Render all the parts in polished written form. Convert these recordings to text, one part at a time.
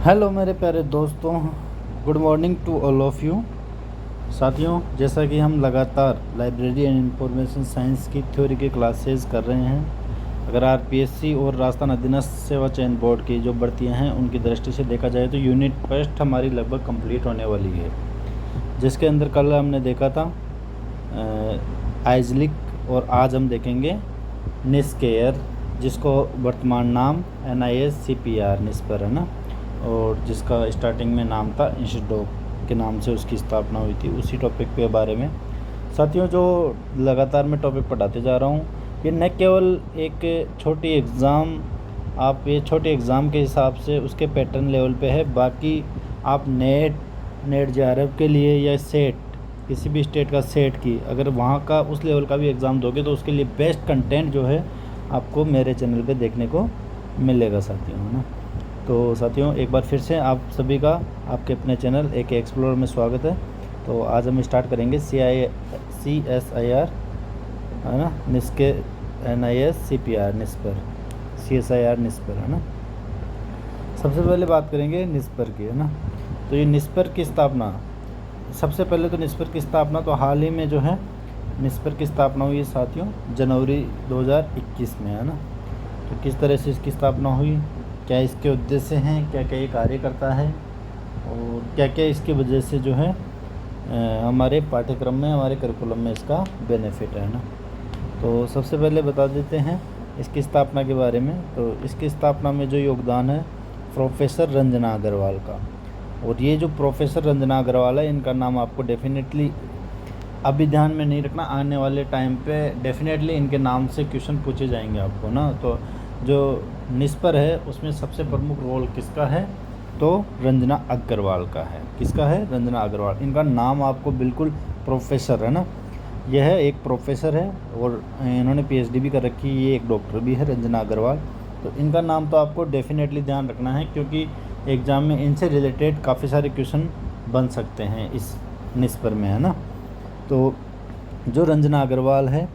Hello मेरे प्यारे दोस्तों, good morning to all of you. साथियों, जैसा कि हम लगातार लाइब्रेरी एंड इंफॉर्मेशन साइंस की थ्योरी के क्लासेस कर रहे हैं। अगर आरपीएससी और राजस्थान अधीनस्थ सेवा चयन बोर्ड की जो भर्तियां हैं उनकी दृष्टि से देखा जाए तो यूनिट फर्स्ट हमारी लगभग कंप्लीट होने वाली है, जिसके अंदर कल हमने देखा था आइजलिक और आज हम देखेंगे निस्केयर, जिसको वर्तमान नाम NISCPR निस्पर है ना, और जिसका स्टार्टिंग में नाम था इंस्टीट्यूट के नाम से उसकी स्थापना हुई थी। उसी टॉपिक के बारे में साथियों जो लगातार मैं टॉपिक पढ़ाते जा रहा हूँ, ये न केवल एक छोटी एग्ज़ाम, आप ये छोटे एग्ज़ाम के हिसाब से उसके पैटर्न लेवल पे है। बाकी आप नेट JRF के लिए या सेट, किसी भी स्टेट का सेट की अगर वहाँ का उस लेवल का भी एग्ज़ाम दोगे तो उसके लिए बेस्ट कंटेंट जो है आपको मेरे चैनल पे देखने को मिलेगा साथियों, है ना। तो साथियों एक बार फिर से आप सभी का आपके अपने चैनल AK एक्सप्लोरर में स्वागत है। तो आज हम स्टार्ट करेंगे CSIR है ना, NISCPR निस्पर, CSIR निस्पर है ना। सबसे पहले बात करेंगे निस्पर की, है ना। तो ये निस्पर की स्थापना, सबसे पहले तो निस्पर की स्थापना तो हाल ही में जो है निस्पर की स्थापना हुई है साथियों, जनवरी 2021 में, है ना। तो किस तरह से इसकी स्थापना हुई, क्या इसके उद्देश्य हैं, क्या क्या ये कार्य करता है और क्या क्या इसकी वजह से जो है हमारे पाठ्यक्रम में, हमारे करिकुलम में इसका बेनिफिट है ना। तो सबसे पहले बता देते हैं इसकी स्थापना के बारे में। तो इसकी स्थापना में जो योगदान है प्रोफेसर रंजना अग्रवाल का, और ये जो प्रोफेसर रंजना अग्रवाल है इनका नाम आपको डेफिनेटली अभी ध्यान में नहीं रखना, आने वाले टाइम पे डेफिनेटली इनके नाम से क्वेश्चन पूछे जाएंगे आपको ना। तो जो निस्पर है उसमें सबसे प्रमुख रोल किसका है, तो रंजना अग्रवाल का है। किसका है? रंजना अग्रवाल। इनका नाम आपको बिल्कुल प्रोफेसर है ना, यह एक प्रोफेसर है और इन्होंने PhD भी कर रखी है, ये एक डॉक्टर भी है रंजना अग्रवाल। तो इनका नाम तो आपको डेफिनेटली ध्यान रखना है, क्योंकि एग्ज़ाम में इनसे रिलेटेड काफ़ी सारे क्वेश्चन बन सकते हैं इस निस्पर में, है ना। तो जो रंजना अग्रवाल है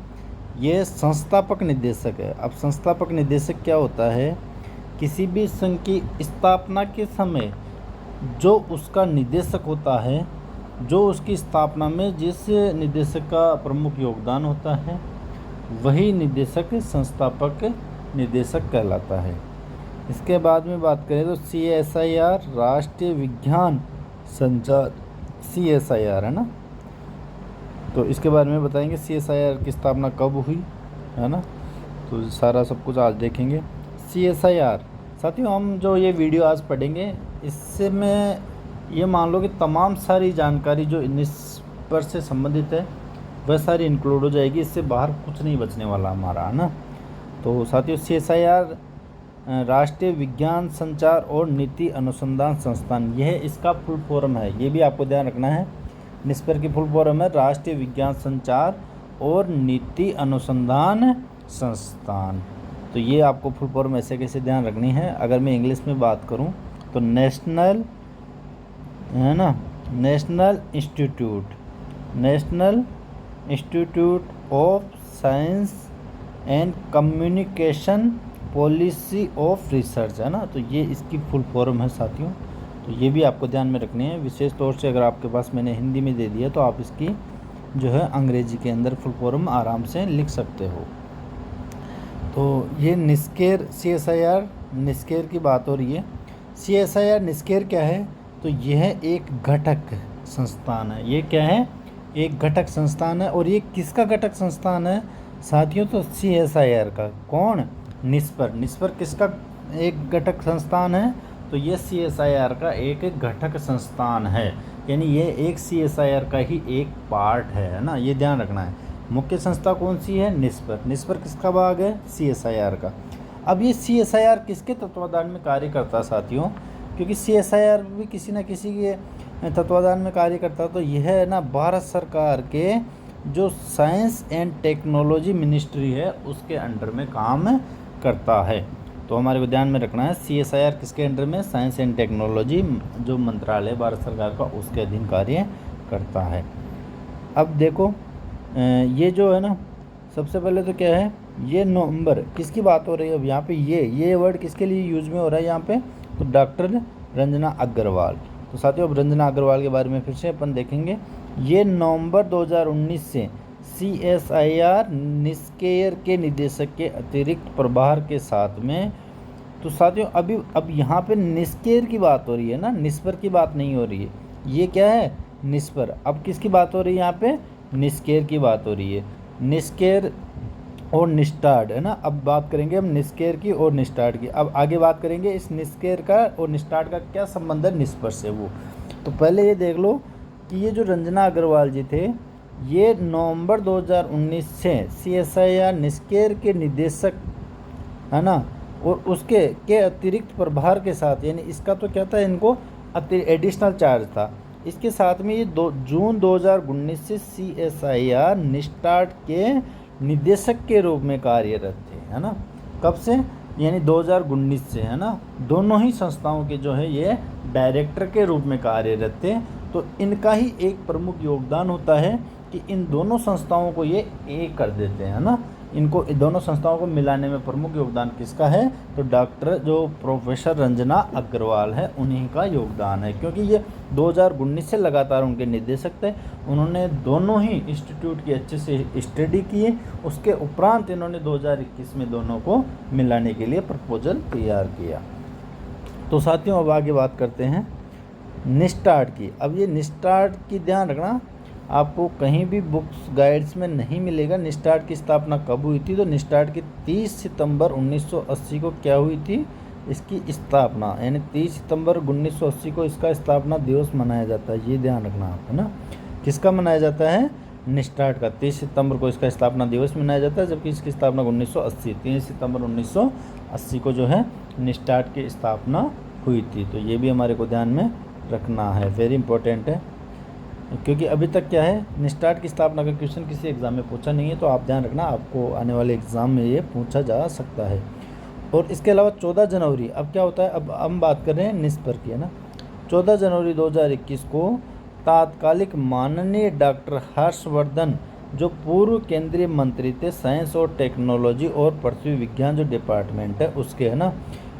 ये संस्थापक निदेशक है। अब संस्थापक निदेशक क्या होता है, किसी भी संघ की स्थापना के समय जो उसका निदेशक होता है, जो उसकी स्थापना में जिस निदेशक का प्रमुख योगदान होता है वही निदेशक संस्थापक निदेशक कहलाता है। इसके बाद में बात करें तो CSIR राष्ट्रीय विज्ञान संचार, CSIR है ना। तो इसके बारे में बताएंगे CSIR की स्थापना कब हुई, है ना। तो सारा सब कुछ आज देखेंगे। CSIR साथियों, हम जो ये वीडियो आज पढ़ेंगे इससे मैं ये मान लो कि तमाम सारी जानकारी जो निस्पर से संबंधित है वह सारी इंक्लूड हो जाएगी, इससे बाहर कुछ नहीं बचने वाला हमारा, है ना। तो साथियों CSIR राष्ट्रीय विज्ञान संचार और नीति अनुसंधान संस्थान, यह इसका फुल फॉर्म है, ये भी आपको ध्यान रखना है। निस्पर की फुल फॉर्म है राष्ट्रीय विज्ञान संचार और नीति अनुसंधान संस्थान। तो ये आपको फुल फॉर्म ऐसे कैसे ध्यान रखनी है। अगर मैं इंग्लिश में बात करूं तो नेशनल, है ना, national institute of science and communication policy of research, है ना। तो ये इसकी फुल फॉर्म है साथियों। तो ये भी आपको ध्यान में रखनी है। विशेष तौर से अगर आपके पास मैंने हिंदी में दे दिया तो आप इसकी जो है अंग्रेजी के अंदर फुल फॉर्म आराम से लिख सकते हो। तो ये निस्केर, CSIR निस्केर की बात हो रही है। CSIR निस्केर क्या है, तो यह एक घटक संस्थान है। ये क्या है? एक घटक संस्थान है। और ये किसका घटक संस्थान है साथियों? तो CSIR का। कौन? निस्पर किसका एक घटक संस्थान है? तो ये CSIR का एक घटक संस्थान है, यानी ये एक CSIR का ही एक पार्ट है ना, ये ध्यान रखना है। मुख्य संस्था कौन सी है? निस्पर किसका भाग है? CSIR का। अब ये CSIR किसके तत्वाधान में कार्य करता है साथियों? क्योंकि CSIR भी किसी न किसी के तत्वाधान में कार्य करता है। तो यह है ना भारत सरकार के जो साइंस एंड टेक्नोलॉजी मिनिस्ट्री है उसके अंडर में काम करता है। तो हमारे को ध्यान में रखना है CSIR किसके अंडर में? साइंस एंड टेक्नोलॉजी जो मंत्रालय भारत सरकार का उसके अधीन कार्य करता है। अब देखो ये जो है ना, सबसे पहले तो क्या है, ये नवंबर किसकी बात हो रही है अब यहाँ पे, ये वर्ड किसके लिए यूज में हो रहा है यहाँ पे? तो डॉक्टर रंजना अग्रवाल। तो साथियों अब रंजना अग्रवाल के बारे में फिर से अपन देखेंगे। ये नवंबर 2019 से CSIR निस्केयर के निदेशक के अतिरिक्त प्रभार के साथ में। तो साथियों अब यहाँ पे निस्केयर की बात हो रही है ना, निस्पर की बात नहीं हो रही है। ये क्या है, निस्पर। अब किसकी बात हो रही है यहाँ पे, निस्केयर की बात हो रही है। निस्केयर और निस्टार्ड है ना। अब बात करेंगे हम निस्केयर की और निस्टार्ड की। अब आगे बात करेंगे इस निस्केयर का और निस्टार्ड का क्या संबंध है निस्पर से। वो तो पहले ये देख लो कि ये जो रंजना अग्रवाल जी थे, ये नवंबर 2019 से CSIR निस्केयर के निदेशक है ना, और उसके के अतिरिक्त प्रभार के साथ, यानी इसका तो क्या था, इनको एडिशनल चार्ज था। इसके साथ में ये जून 2019 से CSIR निस्टार्ड के निदेशक के रूप में कार्यरत थे, है ना। कब से, यानी 2019 से, है ना। दोनों ही संस्थाओं के जो है ये डायरेक्टर के रूप में कार्यरत थे। तो इनका ही एक प्रमुख योगदान होता है कि इन दोनों संस्थाओं को ये एक कर देते हैं, है ना। इनको दोनों संस्थाओं को मिलाने में प्रमुख योगदान किसका है, तो डॉक्टर जो प्रोफेसर रंजना अग्रवाल है उन्हीं का योगदान है, क्योंकि ये 2019 से लगातार उनके निदेशक थे। उन्होंने दोनों ही इंस्टीट्यूट की अच्छे से स्टडी किए। उसके उपरांत इन्होंने 2021 में दोनों को मिलाने के लिए प्रपोजल तैयार किया। तो साथियों अब आगे बात करते हैं निस्टार्ड की। अब ये निस्टार्ड की ध्यान रखना, आपको कहीं भी बुक्स गाइड्स में नहीं मिलेगा निस्टार्ड की स्थापना कब हुई थी। तो निस्टार्ड की 30 सितंबर 1980 को क्या हुई थी, इसकी स्थापना, यानी 30 सितंबर 1980 को इसका स्थापना दिवस मनाया जाता है। ये ध्यान रखना आप, है ना। किसका मनाया जाता है, निस्टार्ड का 30 सितंबर को इसका स्थापना दिवस मनाया जाता है, जबकि इसकी स्थापना 1980 30 सितंबर 1980 को जो है निस्टार्ड की स्थापना हुई थी। तो ये भी हमारे को ध्यान में रखना है, वेरी इंपॉर्टेंट है, क्योंकि अभी तक क्या है, निस्टार्ड की स्थापना का क्वेश्चन किसी एग्ज़ाम में पूछा नहीं है। तो आप ध्यान रखना, आपको आने वाले एग्ज़ाम में ये पूछा जा सकता है। और इसके अलावा 14 जनवरी, अब क्या होता है, अब हम बात कर रहे हैं निस्पर की, है ना। 14 जनवरी 2021 को तात्कालिक माननीय डॉक्टर हर्षवर्धन, जो पूर्व केंद्रीय मंत्री थे साइंस और टेक्नोलॉजी और पृथ्वी विज्ञान जो डिपार्टमेंट है उसके, है ना,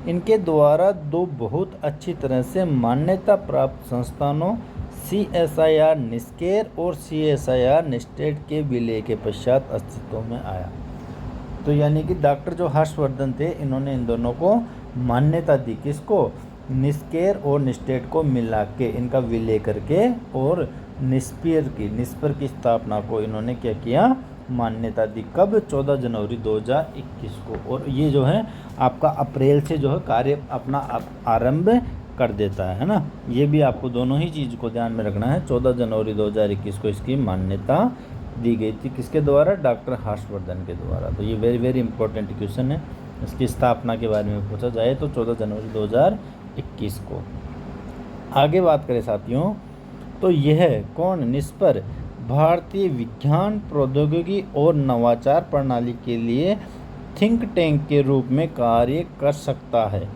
इनके द्वारा दो बहुत अच्छी तरह से मान्यता प्राप्त संस्थानों CSIR निस्केयर और CSIR निस्टेड के विलय के पश्चात अस्तित्व में आया। तो यानी कि डॉक्टर जो हर्षवर्धन थे, इन्होंने इन दोनों को मान्यता दी, किसको, निस्केयर और निस्टेड को मिला के, इनका विलय करके, और निस्पर की स्थापना को इन्होंने क्या किया, मान्यता दी। कब, 14 जनवरी 2021 को। और ये जो है आपका अप्रैल से जो है कार्य अपना आरंभ कर देता है ना। ये भी आपको दोनों ही चीज़ को ध्यान में रखना है। 14 जनवरी 2021 को इसकी मान्यता दी गई थी, किसके द्वारा, डॉक्टर हर्षवर्धन के द्वारा। तो ये वेरी वेरी इंपॉर्टेंट क्वेश्चन है। इसकी स्थापना के बारे में पूछा जाए तो 14 जनवरी 2021 को। आगे बात करें साथियों, तो यह कौन, निस्पर भारतीय विज्ञान प्रौद्योगिकी और नवाचार प्रणाली के लिए थिंक टैंक के रूप में कार्य कर सकता है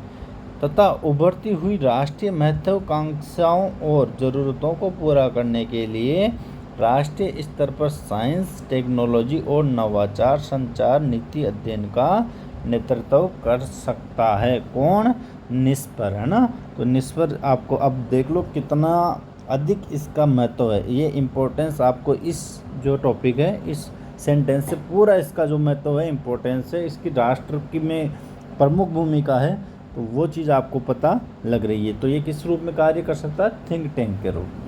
तथा उभरती हुई राष्ट्रीय महत्वाकांक्षाओं और ज़रूरतों को पूरा करने के लिए राष्ट्रीय स्तर पर साइंस, टेक्नोलॉजी और नवाचार संचार नीति अध्ययन का नेतृत्व कर सकता है। कौन, निस्पर, है ना। तो निस्पर आपको अब देख लो कितना अधिक इसका महत्व है। ये इम्पोर्टेंस आपको इस जो टॉपिक है, इस सेंटेंस से पूरा इसका जो महत्व है, इम्पोर्टेंस है, इसकी राष्ट्र की में प्रमुख भूमिका है, तो वो चीज़ आपको पता लग रही है। तो ये किस रूप में कार्य कर सकता है, थिंक टैंक के रूप में।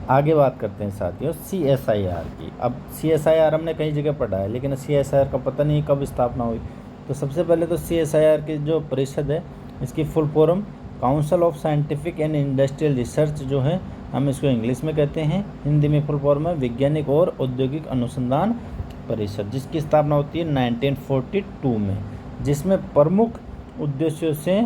आगे बात करते हैं साथियों CSIR की। अब CSIR हमने कई जगह पढ़ा है, लेकिन CSIR का पता नहीं कब स्थापना हुई। तो सबसे पहले तो CSIR की जो परिषद है, इसकी full form council of scientific and industrial research जो है, हम इसको इंग्लिश में कहते हैं, हिंदी में फुल फॉर्म है वैज्ञानिक और औद्योगिक अनुसंधान परिषद, जिसकी स्थापना होती है 1942 में। जिसमें प्रमुख उद्देश्यों से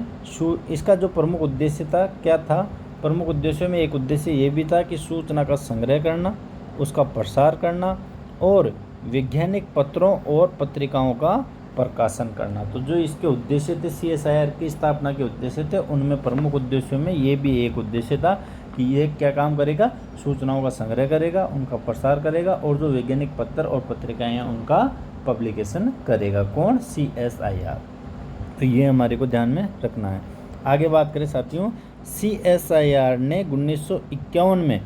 इसका जो प्रमुख उद्देश्य था, क्या था, प्रमुख उद्देश्यों में एक उद्देश्य ये भी था कि सूचना का संग्रह करना, उसका प्रसार करना और वैज्ञानिक पत्रों और पत्रिकाओं का प्रकाशन करना। तो जो इसके उद्देश्य थे, CSIR की स्थापना के उद्देश्य थे, उनमें प्रमुख उद्देश्यों में ये भी एक उद्देश्य था कि ये क्या काम करेगा, सूचनाओं का संग्रह करेगा, उनका प्रसार करेगा और जो वैज्ञानिक पत्र और पत्रिकाएँ हैं उनका पब्लिकेशन करेगा। कौन, CSIR। तो ये हमारे को ध्यान में रखना है। आगे बात करें साथियों CSIR ने 1951 में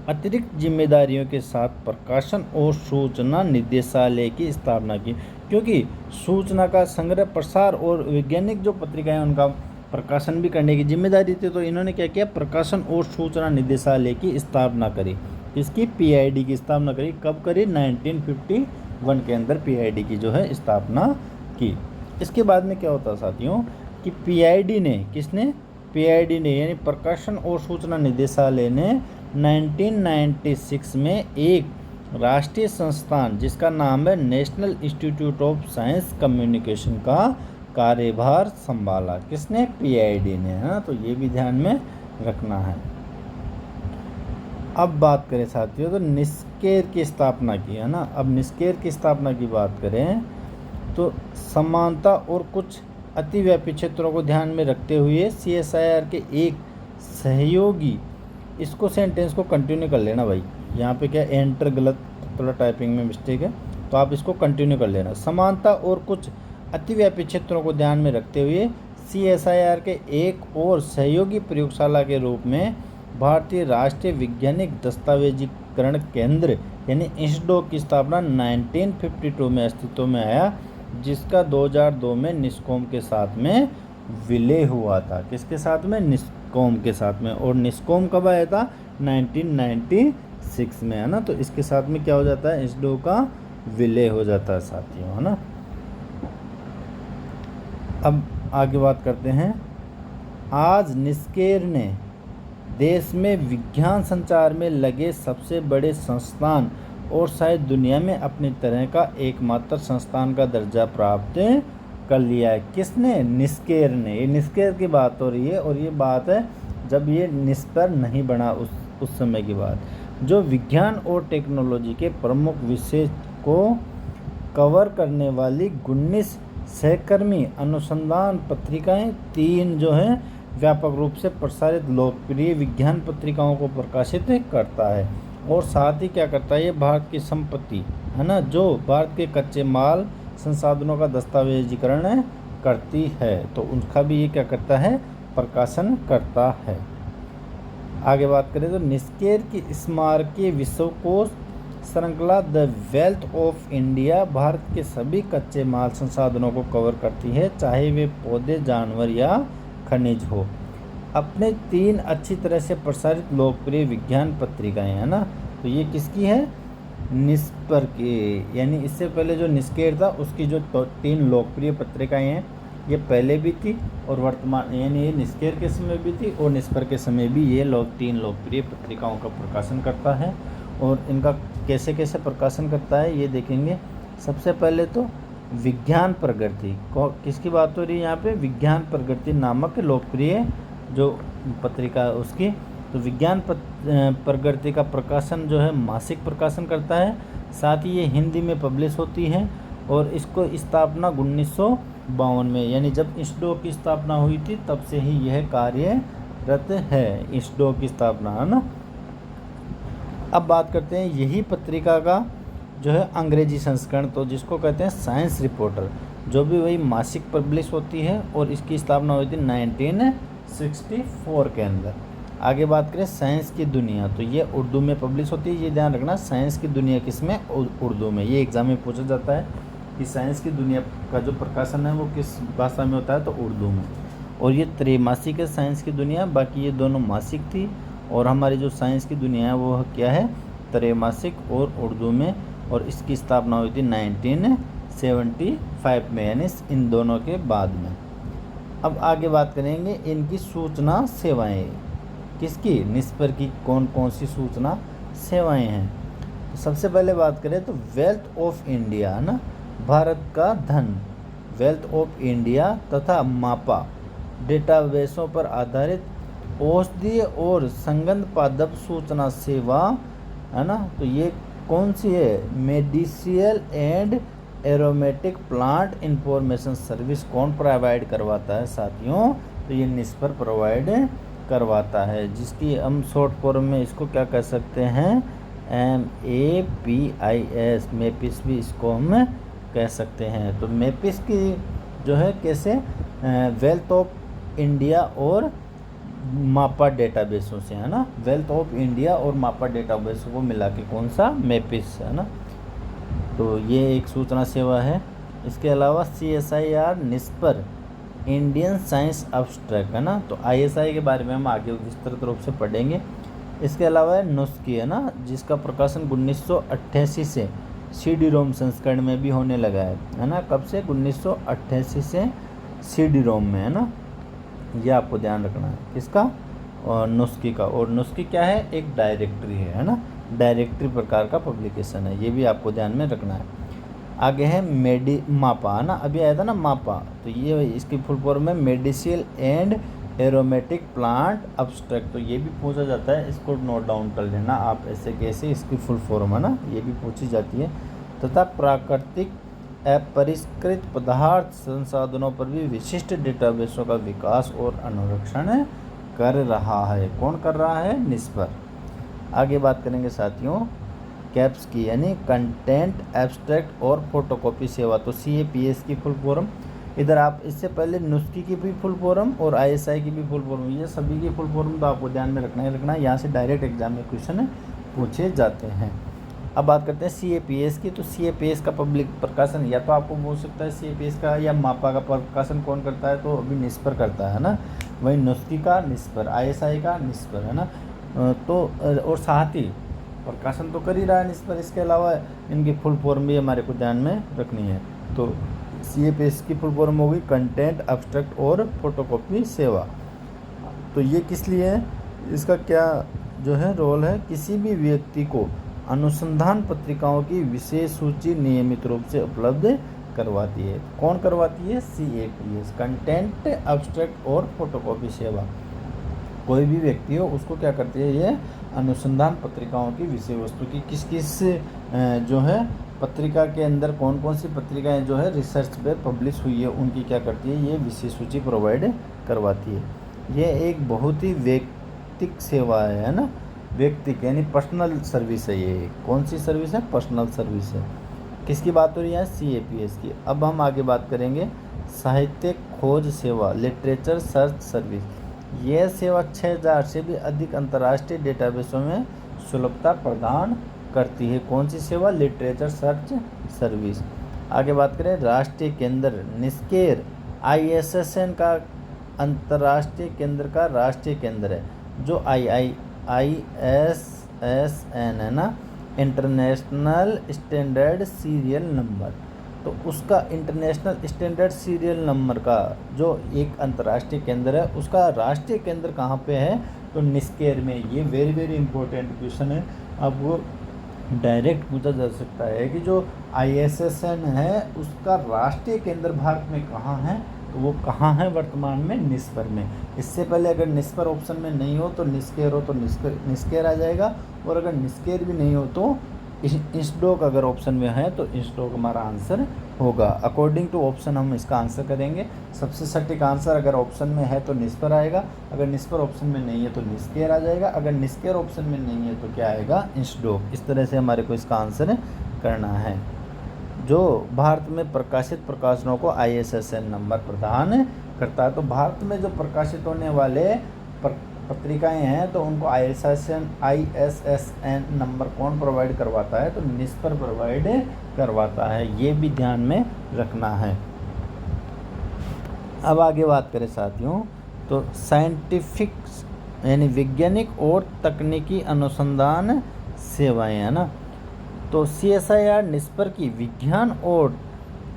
अतिरिक्त जिम्मेदारियों के साथ प्रकाशन और सूचना निदेशालय की स्थापना की, क्योंकि सूचना का संग्रह, प्रसार और वैज्ञानिक जो पत्रिकाएं उनका प्रकाशन भी करने की जिम्मेदारी थी। तो इन्होंने क्या किया, प्रकाशन और सूचना निदेशालय की स्थापना करी। इसकी PID की स्थापना करी। कब करी, 1951 के अंदर PID की जो है स्थापना की। इसके बाद में क्या होता है साथियों कि PID ने, किसने, PID ने यानी प्रकाशन और सूचना निदेशालय ने 1996 में एक राष्ट्रीय संस्थान जिसका नाम है national institute of science communication का कार्यभार संभाला। किसने, PID ने, है ना। तो ये भी ध्यान में रखना है। अब बात करें साथियों तो निस्केर की स्थापना की, है ना। अब निस्केर की स्थापना की बात करें तो समानता और कुछ अतिव्यापी क्षेत्रों को ध्यान में रखते हुए CSIR के एक सहयोगी, इसको सेंटेंस को कंटिन्यू कर लेना भाई, यहाँ पे क्या एंटर गलत, थोड़ा टाइपिंग में मिस्टेक है, तो आप इसको कंटिन्यू कर लेना। समानता और कुछ अतिव्यापी क्षेत्रों को ध्यान में रखते हुए CSIR के एक और सहयोगी प्रयोगशाला के रूप में भारतीय राष्ट्रीय वैज्ञानिक दस्तावेजीकरण केंद्र यानी ISDO की स्थापना 1952 में अस्तित्व में आया, जिसका 2002 में निस्कॉम के साथ में विलय हुआ था। किसके साथ में, निस्कॉम के साथ में। और निस्कॉम कब आया था, 1996 में, है ना। तो इसके साथ में क्या हो जाता है, ISDO का विलय हो जाता है साथियों, है ना। अब आगे बात करते हैं। आज निस्केर ने देश में विज्ञान संचार में लगे सबसे बड़े संस्थान और शायद दुनिया में अपनी तरह का एकमात्र संस्थान का दर्जा प्राप्त कर लिया है। किसने, निस्केर ने। ये निस्केर की बात हो रही है और ये बात है जब ये निस्पर नहीं बना उस समय की बात, जो विज्ञान और टेक्नोलॉजी के प्रमुख विषय को कवर करने वाली 19 सहकर्मी अनुसंधान पत्रिकाएं, 3 जो हैं व्यापक रूप से प्रसारित लोकप्रिय विज्ञान पत्रिकाओं को प्रकाशित करता है। और साथ ही क्या करता है, ये भारत की संपत्ति, है ना, जो भारत के कच्चे माल संसाधनों का दस्तावेजीकरण करती है, तो उनका भी ये क्या करता है, प्रकाशन करता है। आगे बात करें तो निस्केर की स्मारकीय विश्वकोश श्रृंखला the wealth of India Bharat के सभी कच्चे माल संसाधनों को कवर करती है, चाहे वे पौधे, जानवर या खनिज हो। अपने 3 अच्छी तरह से प्रसारित लोकप्रिय विज्ञान पत्रिकाएं, है ना। तो ये किसकी है, निस्पर की, यानी इससे पहले जो निस्केर था उसकी जो 3 लोकप्रिय पत्रिकाएं हैं, ये पहले भी थी और वर्तमान, यानी ये निस्केर के समय भी थी और निस्पर के समय भी ये 3 लोकप्रिय पत्रिकाओं का प्रकाशन करता है। और इनका कैसे कैसे प्रकाशन करता है ये देखेंगे। सबसे पहले तो विज्ञान प्रगति, किसकी बात हो रही है यहाँ पे, विज्ञान प्रगति नामक लोकप्रिय जो पत्रिका है उसकी। तो विज्ञान प्रगति का प्रकाशन जो है मासिक प्रकाशन करता है, साथ ही ये हिंदी में पब्लिश होती है। और इसको स्थापना 1952 में, यानी जब ISDO की स्थापना हुई थी तब से ही यह कार्यरत है, ISDO की स्थापना, है ना। अब बात करते हैं यही पत्रिका का जो है अंग्रेजी संस्करण, तो जिसको कहते हैं साइंस रिपोर्टर, जो भी वही मासिक पब्लिश होती है और इसकी स्थापना हुई थी 1964 के अंदर। आगे बात करें साइंस की दुनिया, तो ये उर्दू में पब्लिश होती है, ये ध्यान रखना, साइंस की दुनिया किसमें, उर्दू में। ये एग्जाम में पूछा जाता है कि साइंस की दुनिया का जो प्रकाशन है वो किस भाषा में होता है, तो उर्दू में। और ये त्रैमासिक है साइंस की दुनिया, बाकी ये दोनों मासिक थी। और हमारी जो साइंस की दुनिया है वो क्या है, त्रैमासिक और उर्दू में। और इसकी स्थापना हुई थी 1975 में, यानी इन दोनों के बाद में। अब आगे बात करेंगे इनकी सूचना सेवाएं, किसकी, निस्पर की कौन कौन सी सूचना सेवाएं हैं। तो सबसे पहले बात करें तो वेल्थ ऑफ इंडिया, है ना, भारत का धन, वेल्थ ऑफ इंडिया तथा मापा डेटाबेसों पर आधारित औषधीय और संगंध पादप सूचना सेवा, है ना। तो ये कौन सी है, medicinal and aromatic plant information service कौन प्रोवाइड करवाता है साथियों, तो ये निस्पर प्रोवाइड करवाता है, जिसकी हम शॉर्ट फॉर्म में इसको क्या कह सकते हैं, MAPIS, मेपिस भी इसको हम कह सकते हैं। तो मेपिस की जो है कैसे, वेल्थ ऑफ इंडिया और मापा डेटाबेसों से, है ना। वेल्थ ऑफ इंडिया और मापा डेटाबेसों को मिला के कौन सा, मेपिस, है ना। तो ये एक सूचना सेवा है। इसके अलावा CSIR निस्पर इंडियन साइंस अब्स्ट्रैक्ट, है ना। तो ISI के बारे में हम आगे विस्तृत रूप से पढ़ेंगे। इसके अलावा है नुस्खी, है ना, जिसका प्रकाशन 1988 से CD-ROM संस्करण में भी होने लगा है ना। कब से, 1988 से CD-ROM में, है ना। ये आपको ध्यान रखना है, किसका, और नुस्खी का। और नुस्खी क्या है, एक डायरेक्टरी है ना, डायरेक्टरी प्रकार का पब्लिकेशन है, ये भी आपको ध्यान में रखना है। आगे है मापा, है ना, अभी आया था ना मापा, तो ये इसकी फुल फॉर्म है medicinal and aromatic plant abstract. तो ये भी पूछा जाता है, इसको नोट डाउन कर लेना आप, ऐसे कैसे, इसकी फुल फॉर्म, है ना, ये भी पूछी जाती है। तथा प्राकृतिक अपरिष्कृत पदार्थ संसाधनों पर भी विशिष्ट डेटाबेसों का विकास और अनुरक्षण कर रहा है। कौन कर रहा है, निस्पर। आगे बात करेंगे साथियों कैप्स की, यानी कंटेंट एब्स्ट्रैक्ट और फोटोकॉपी सेवा। तो CAPS की फुल फॉर्म, इधर आप इससे पहले नुस्खी की भी फुल फॉर्म और ISI की भी फुल फॉर्म, ये सभी की फुल फॉर्म तो आपको ध्यान में रखना ही रखना है, यहाँ से डायरेक्ट एग्जाम में क्वेश्चन पूछे जाते हैं। अब बात करते हैं CAPS की। तो CAPS का पब्लिक प्रकाशन, या तो आपको बोल सकता है CAPS का या मापा का प्रकाशन कौन करता है, तो अभी निस्पर करता है ना। वही नुस्खी का निस्पर, ISI का निस्पर, है ना। तो और साथ ही प्रकाशन तो कर ही रहा है निस्पर, इसके अलावा इनकी फुल फॉर्म भी हमारे को ध्यान में रखनी है। तो CAPS की फुल फॉर्म होगी कंटेंट एब्स्ट्रैक्ट और फोटोकॉपी सेवा। तो ये किस लिए है, इसका क्या जो है रोल है, किसी भी व्यक्ति को अनुसंधान पत्रिकाओं की विशेष सूची नियमित रूप से उपलब्ध करवाती है। कौन करवाती है, CAPS, कंटेंट एब्स्ट्रैक्ट और फोटोकॉपी सेवा। कोई भी व्यक्ति हो उसको क्या करती है, ये अनुसंधान पत्रिकाओं की विषय वस्तु की किस किस जो है पत्रिका के अंदर कौन कौन सी पत्रिकाएं जो है रिसर्च पे पब्लिश हुई है, उनकी क्या करती है, ये विषय सूची प्रोवाइड करवाती है। ये एक बहुत ही व्यक्तिक सेवा है ना, व्यक्तिक यानी पर्सनल सर्विस है। ये कौन सी सर्विस है, पर्सनल सर्विस है। किसकी बात हो रही है, CAPS की। अब हम आगे बात करेंगे साहित्य खोज सेवा, लिटरेचर सर्च सर्विस। यह सेवा 6000 से भी अधिक अंतर्राष्ट्रीय डेटाबेसों में सुलभता प्रदान करती है। कौन सी सेवा, लिटरेचर सर्च सर्विस। आगे बात करें राष्ट्रीय केंद्र, निस्केर ISSN का अंतर्राष्ट्रीय केंद्र का राष्ट्रीय केंद्र है, जो ISSN है ना, इंटरनेशनल स्टैंडर्ड सीरियल नंबर। तो उसका इंटरनेशनल स्टैंडर्ड सीरियल नंबर का जो एक अंतर्राष्ट्रीय केंद्र है, उसका राष्ट्रीय केंद्र कहाँ पे है, तो निस्केर में। ये वेरी वेरी इंपॉर्टेंट क्वेश्चन है, आपको डायरेक्ट पूछा जा सकता है कि जो ISSN है उसका राष्ट्रीय केंद्र भारत में कहाँ है, तो वो कहाँ है वर्तमान में, निस्पर में। इससे पहले अगर निस्पर ऑप्शन में नहीं हो तो निस्केर हो तो निस्केर आ जाएगा, और अगर निस्केर भी नहीं हो तो इंस्डोक अगर ऑप्शन में है तो इंस्डोक हमारा आंसर होगा। अकॉर्डिंग टू ऑप्शन हम इसका आंसर करेंगे। सबसे सटीक आंसर अगर ऑप्शन में है तो निस्पर आएगा, अगर निस्पर ऑप्शन में नहीं है तो निस्केर आ जाएगा, अगर निस्केर ऑप्शन में नहीं है तो क्या आएगा, इंस्डोक। इस तरह से हमारे को इसका आंसर करना है। जो भारत में प्रकाशित प्रकाशनों को ISSN नंबर प्रदान करता है। तो भारत में जो प्रकाशित होने वाले पत्रिकाएं हैं तो उनको ISSN नंबर कौन प्रोवाइड करवाता है, तो निस्पर प्रोवाइड करवाता है। ये भी ध्यान में रखना है। अब आगे बात करें साथियों, तो साइंटिफिक यानी वैज्ञानिक और तकनीकी अनुसंधान सेवाएं, है ना। तो CSIR निस्पर की विज्ञान और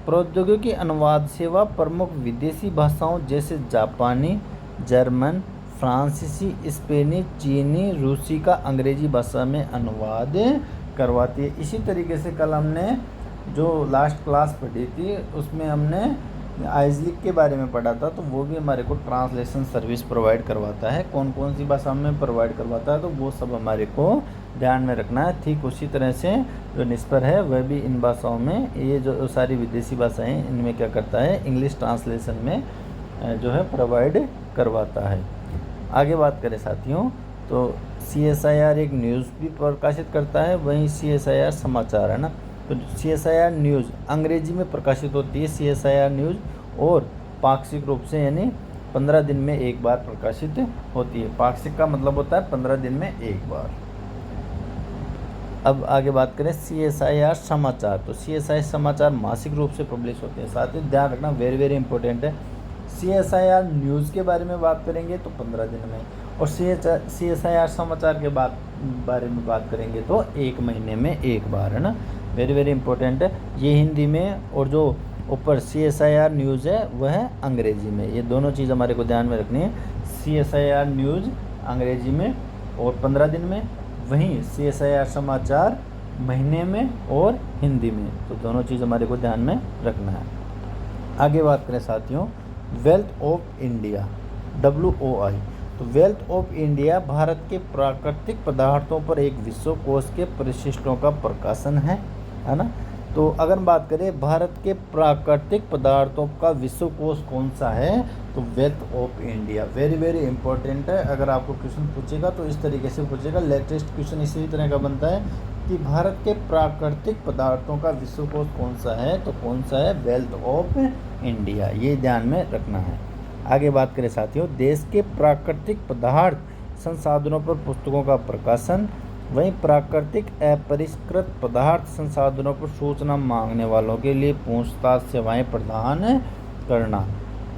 प्रौद्योगिकी अनुवाद सेवा प्रमुख विदेशी भाषाओं जैसे जापानी, जर्मन, फ्रांसीसी, स्पेनी, चीनी, रूसी का अंग्रेजी भाषा में अनुवाद करवाती है। इसी तरीके से कल हमने जो लास्ट क्लास पढ़ी थी उसमें हमने आइजलिक के बारे में पढ़ा था, तो वो भी हमारे को ट्रांसलेशन सर्विस प्रोवाइड करवाता है। कौन कौन सी भाषा में प्रोवाइड करवाता है, तो वो सब हमारे को ध्यान में रखना है। ठीक उसी तरह से जो निस्पर है वह भी इन भाषाओं में, ये जो सारी विदेशी भाषाएं इनमें क्या करता है, इंग्लिश ट्रांसलेशन में जो है प्रोवाइड करवाता है। आगे बात करें साथियों, तो CSIR एक न्यूज़ भी प्रकाशित करता है, वहीं CSIR समाचार, है ना। तो CSIR न्यूज़ अंग्रेजी में प्रकाशित होती है, CSIR न्यूज़, और पाक्षिक रूप से यानी 15 दिन में एक बार प्रकाशित होती है। पाक्षिक का मतलब होता है 15 दिन में एक बार। अब आगे बात करें CSIR समाचार। तो CSIR समाचार मासिक रूप से पब्लिश होते हैं। साथ ही ध्यान रखना, वेरी वेरी इंपॉर्टेंट है। CSIR न्यूज़ के बारे में बात करेंगे तो 15 दिन में, और CSIR समाचार के बारे में बात करेंगे तो 1 महीने में एक बार, है ना। वेरी वेरी इंपॉर्टेंट है ये हिंदी में, और जो ऊपर CSIR न्यूज़ है वह है अंग्रेजी में। ये दोनों चीज़ हमारे को ध्यान में रखनी है। CSIR न्यूज़ अंग्रेजी में और 15 दिन में, वहीं CSIR समाचार महीने में और हिंदी में। तो दोनों चीज़ हमारे को ध्यान में रखना है। आगे बात करें साथियों, वेल्थ ऑफ इंडिया, WOI। तो वेल्थ ऑफ इंडिया भारत के प्राकृतिक पदार्थों पर एक विश्व कोश के परिशिष्टों का प्रकाशन है ना। तो अगर बात करें भारत के प्राकृतिक पदार्थों का विश्व कोश कौन सा है, तो wealth of India. Very very important है। अगर आपको क्वेश्चन पूछेगा तो इस तरीके से पूछेगा, लेटेस्ट क्वेश्चन इसी तरह का बनता है कि भारत के प्राकृतिक पदार्थों का विश्व कोश कौन सा है, तो कौन सा है, वेल्थ ऑफ इंडिया। ये ध्यान में रखना है। आगे बात करें साथियों, देश के प्राकृतिक पदार्थ संसाधनों पर पुस्तकों का प्रकाशन, वहीं प्राकृतिक अपरिष्कृत पदार्थ संसाधनों पर सूचना मांगने वालों के लिए पूछताछ सेवाएं प्रदान करना।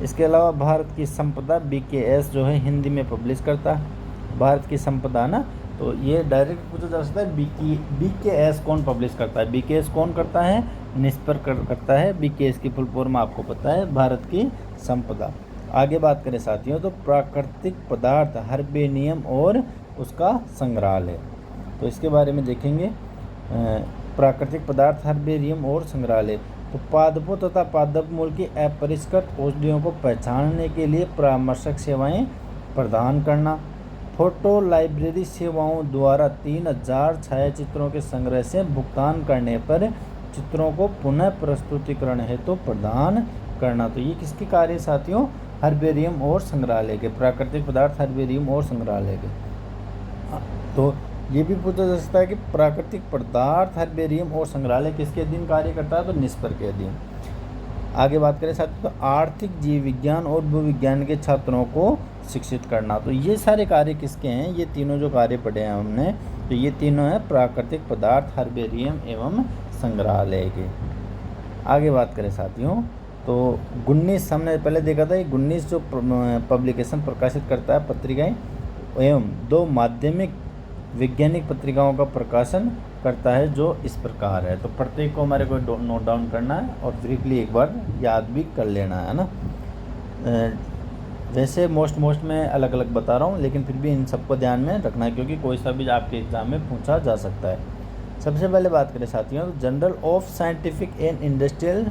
इसके अलावा भारत की संपदा BKS जो है हिंदी में पब्लिश करता है। भारत की संपदा ना, तो ये डायरेक्ट पूछा जा सकता है BKS कौन पब्लिश करता है। BKS कौन करता है, निष्पर करता है। BKS की फुल फॉर्म आपको पता है, भारत की संपदा। आगे बात करें साथियों, तो प्राकृतिक पदार्थ हर्बेनियम और उसका संग्रहालय। तो इसके बारे में देखेंगे, प्राकृतिक पदार्थ हर्बेरियम और संग्रहालय। तो पादपों तथा पादप मूल की अपरिष्कृत औषधियों को पहचानने के लिए परामर्शक सेवाएं प्रदान करना। फोटो लाइब्रेरी सेवाओं द्वारा 3000 छायाचित्रों के संग्रह से भुगतान करने पर चित्रों को पुनः प्रस्तुतिकरण हेतु प्रदान करना। तो ये किसके कार्य साथियों, हर्बेरियम और संग्रहालय के, प्राकृतिक पदार्थ हर्बेरियम और संग्रहालय के। तो ये भी पूछा जा सकता है कि प्राकृतिक पदार्थ हर्बेरियम और संग्रहालय किसके अधीन कार्य करता है, तो निष्पर के अधीन। आगे बात करें साथियों, तो आर्थिक जीव विज्ञान और भूविज्ञान के छात्रों को शिक्षित करना। तो ये सारे कार्य किसके हैं, ये तीनों जो कार्य पढ़े हैं हमने, तो ये तीनों हैं प्राकृतिक पदार्थ हर्बेरियम एवं संग्रहालय के। आगे बात करें साथियों, तो 19 हमने पहले देखा था, ये 19 जो पब्लिकेशन प्रकाशित करता है पत्रिकाएं एवं 2 माध्यमिक वैज्ञानिक पत्रिकाओं का प्रकाशन करता है, जो इस प्रकार है। तो प्रत्येक को हमारे को नोट डाउन करना है और ब्रीफली एक बार याद भी कर लेना है ना। वैसे मोस्ट में अलग अलग बता रहा हूँ, लेकिन फिर भी इन सबको ध्यान में रखना है, क्योंकि कोई सा भी आपके एग्जाम में पूछा जा सकता है। सबसे पहले बात करें साथियों, तो journal of scientific and industrial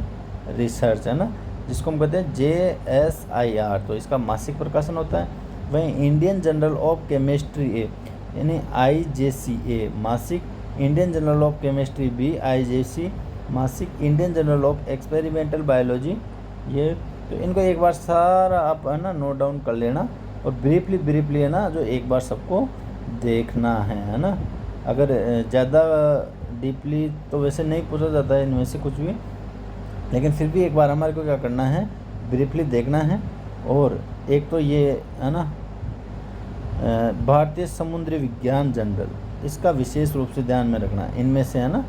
research है ना, जिसको हम कहते हैं JSIR। तो इसका मासिक प्रकाशन होता है। वहीं इंडियन जर्नल ऑफ केमिस्ट्री यानी IJCA मासिक, इंडियन जर्नल ऑफ केमिस्ट्री भी IJC मासिक, Indian journal of experimental biology ये। तो इनको एक बार सारा आप है ना नोट डाउन कर लेना, और ब्रीफली है ना जो एक बार सबको देखना है ना। अगर ज़्यादा डीपली तो वैसे नहीं पूछा जाता है इनमें से कुछ भी, लेकिन फिर भी एक बार हमारे को क्या करना है, ब्रीफली देखना है। और एक तो ये है ना भारतीय समुद्री विज्ञान जर्नल, इसका विशेष रूप से ध्यान में रखना है। इनमें से है ना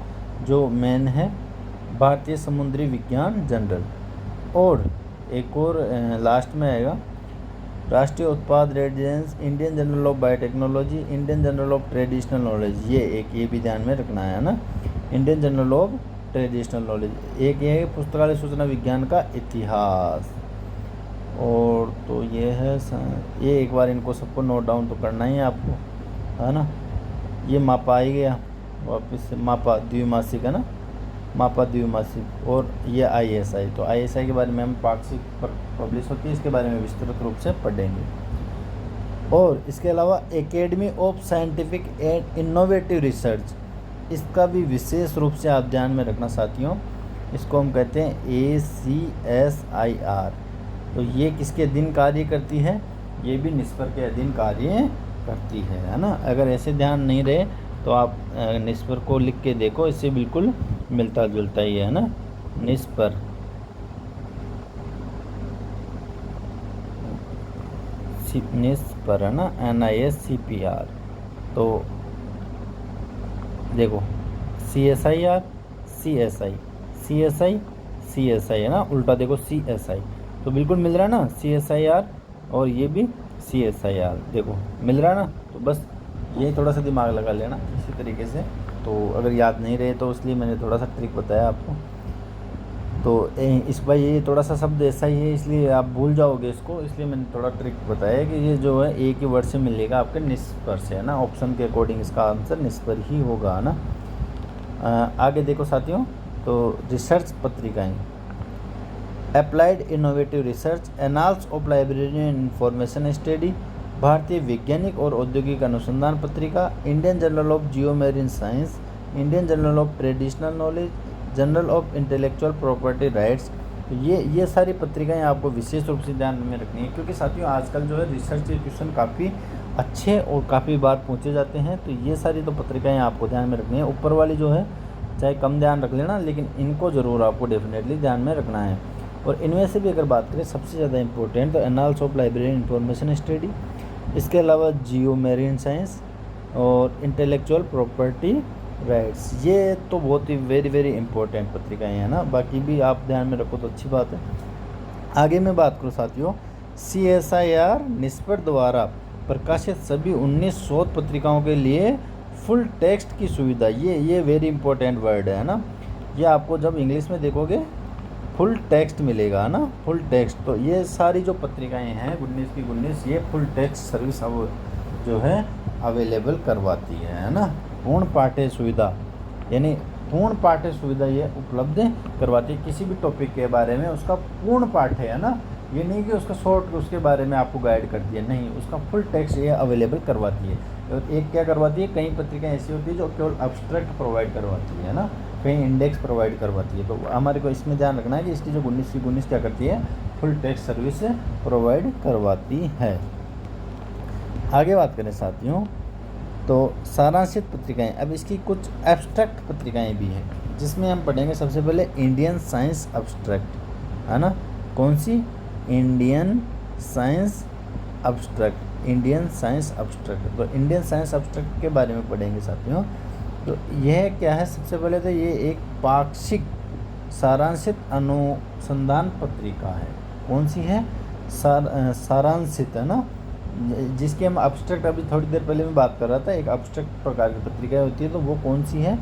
जो मेन है भारतीय समुद्री विज्ञान जर्नल, और एक और लास्ट में आएगा राष्ट्रीय उत्पाद residence, Indian journal of biotechnology, Indian journal of traditional knowledge. ये भी ध्यान में रखना है ना, Indian journal of traditional knowledge. एक ये है पुस्तकालय सूचना विज्ञान का इतिहास। और तो ये है ये एक बार इनको सबको नोट डाउन तो करना ही है आपको, है ना। ये मापा ही गया वापस से, मापा द्विमासिक है ना, मापा द्विमासिक। और ये ISI, तो ISI के बारे में हम पाक्षिक पर पब्लिश होती है, इसके बारे में विस्तृत रूप से पढ़ेंगे। और इसके अलावा academy of scientific and innovative research, इसका भी विशेष रूप से आप ध्यान में रखना साथियों। इसको हम कहते हैं ACSIR। तो ये किसके अधीन कार्य करती है, ये भी निष्पर के अधीन कार्य करती है ना। अगर ऐसे ध्यान नहीं रहे तो आप निष्पर को लिख के देखो, इससे बिल्कुल मिलता जुलता ही है ना, निष्पर। निस्पर है ना, NISCPR। तो देखो CSIR CSI CSI CSI है ना, उल्टा देखो CSI, तो बिल्कुल मिल रहा है ना CSIR, और ये भी CSIR, देखो मिल रहा है ना। तो बस यही थोड़ा सा दिमाग लगा लेना इसी तरीके से। तो अगर याद नहीं रहे तो इसलिए मैंने थोड़ा सा ट्रिक बताया आपको। तो इस बार ये थोड़ा सा शब्द ऐसा ही है इसलिए आप भूल जाओगे इसको, इसलिए मैंने थोड़ा ट्रिक बताया कि ये जो है एक ही वर्ड से मिलेगा आपके निस्पर से, है ना। ऑप्शन के अकॉर्डिंग इसका आंसर निस्पर ही होगा, है ना। आगे देखो साथियों, तो रिसर्च पत्रिकाएं, applied innovative research, annals of library and information study, भारतीय वैज्ञानिक और औद्योगिक अनुसंधान पत्रिका, Indian journal of Jio marine science, Indian journal of traditional knowledge, journal of intellectual property rights. तो ये सारी पत्रिकाएं आपको विशेष रूप से ध्यान में रखनी है, क्योंकि साथियों आजकल जो है रिसर्च के क्वेश्चन काफ़ी अच्छे और काफ़ी बार पूछे जाते हैं। तो ये सारी तो पत्रिकाएं आपको ध्यान में रखनी है। ऊपर वाली जो है चाहे कम ध्यान रख लेना, लेकिन इनको ज़रूर आपको डेफिनेटली ध्यान में रखना है। और इनमें से भी अगर बात करें सबसे ज़्यादा इंपॉर्टेंट, तो annals of library information study, इसके अलावा जियो मेरीन साइंस और इंटेलेक्चुअल प्रॉपर्टी राइट्स, ये तो बहुत ही वेरी वेरी इंपॉर्टेंट पत्रिकाएं हैं ना। बाकी भी आप ध्यान में रखो तो अच्छी बात है। आगे मैं बात करूँ साथियों, CSIR निस्पर द्वारा प्रकाशित सभी 19 शोध पत्रिकाओं के लिए फुल टेक्स्ट की सुविधा, ये वेरी इंपॉर्टेंट वर्ड है ना। ये आपको जब इंग्लिश में देखोगे फुल टेक्स्ट मिलेगा ना, फुल टेक्स्ट। तो ये सारी जो पत्रिकाएं हैं 19 की 19 ये फुल टेक्स्ट सर्विस अब जो है अवेलेबल करवाती है ना। पूर्ण पाठ्य सुविधा, यानी पूर्ण पाठ्य सुविधा ये उपलब्ध करवाती है। किसी भी टॉपिक के बारे में उसका पूर्ण पाठ्य है ना, ये नहीं कि उसका शॉर्ट उसके बारे में आपको गाइड करती है, नहीं, उसका फुल टेक्स्ट ये अवेलेबल करवाती है। और एक क्या करवाती है, कई पत्रिकाएं ऐसी होती है जो केवल अब्स्ट्रैक्ट प्रोवाइड करवाती है ना, कहीं इंडेक्स प्रोवाइड करवाती है। तो हमारे को इसमें ध्यान रखना है कि इसकी जो 19 की 19 क्या करती है, फुल टेक्स्ट सर्विस प्रोवाइड करवाती है। आगे बात करें साथियों, तो सारांशित पत्रिकाएं, अब इसकी कुछ एब्स्ट्रैक्ट पत्रिकाएं भी हैं जिसमें हम पढ़ेंगे सबसे पहले इंडियन साइंस एब्स्ट्रैक्ट, है ना। कौन सी? Indian science abstract, Indian science abstract. तो इंडियन साइंस एब्स्ट्रैक्ट के बारे में पढ़ेंगे साथियों। तो यह क्या है, सबसे पहले तो ये एक पाक्षिक सारांशित अनुसंधान पत्रिका है। कौन सी है? सारांशित, है ना, जिसकी हम एब्स्ट्रैक्ट अभी थोड़ी देर पहले मैं बात कर रहा था, एक एब्स्ट्रैक्ट प्रकार की पत्रिका होती है। तो वो कौन सी है?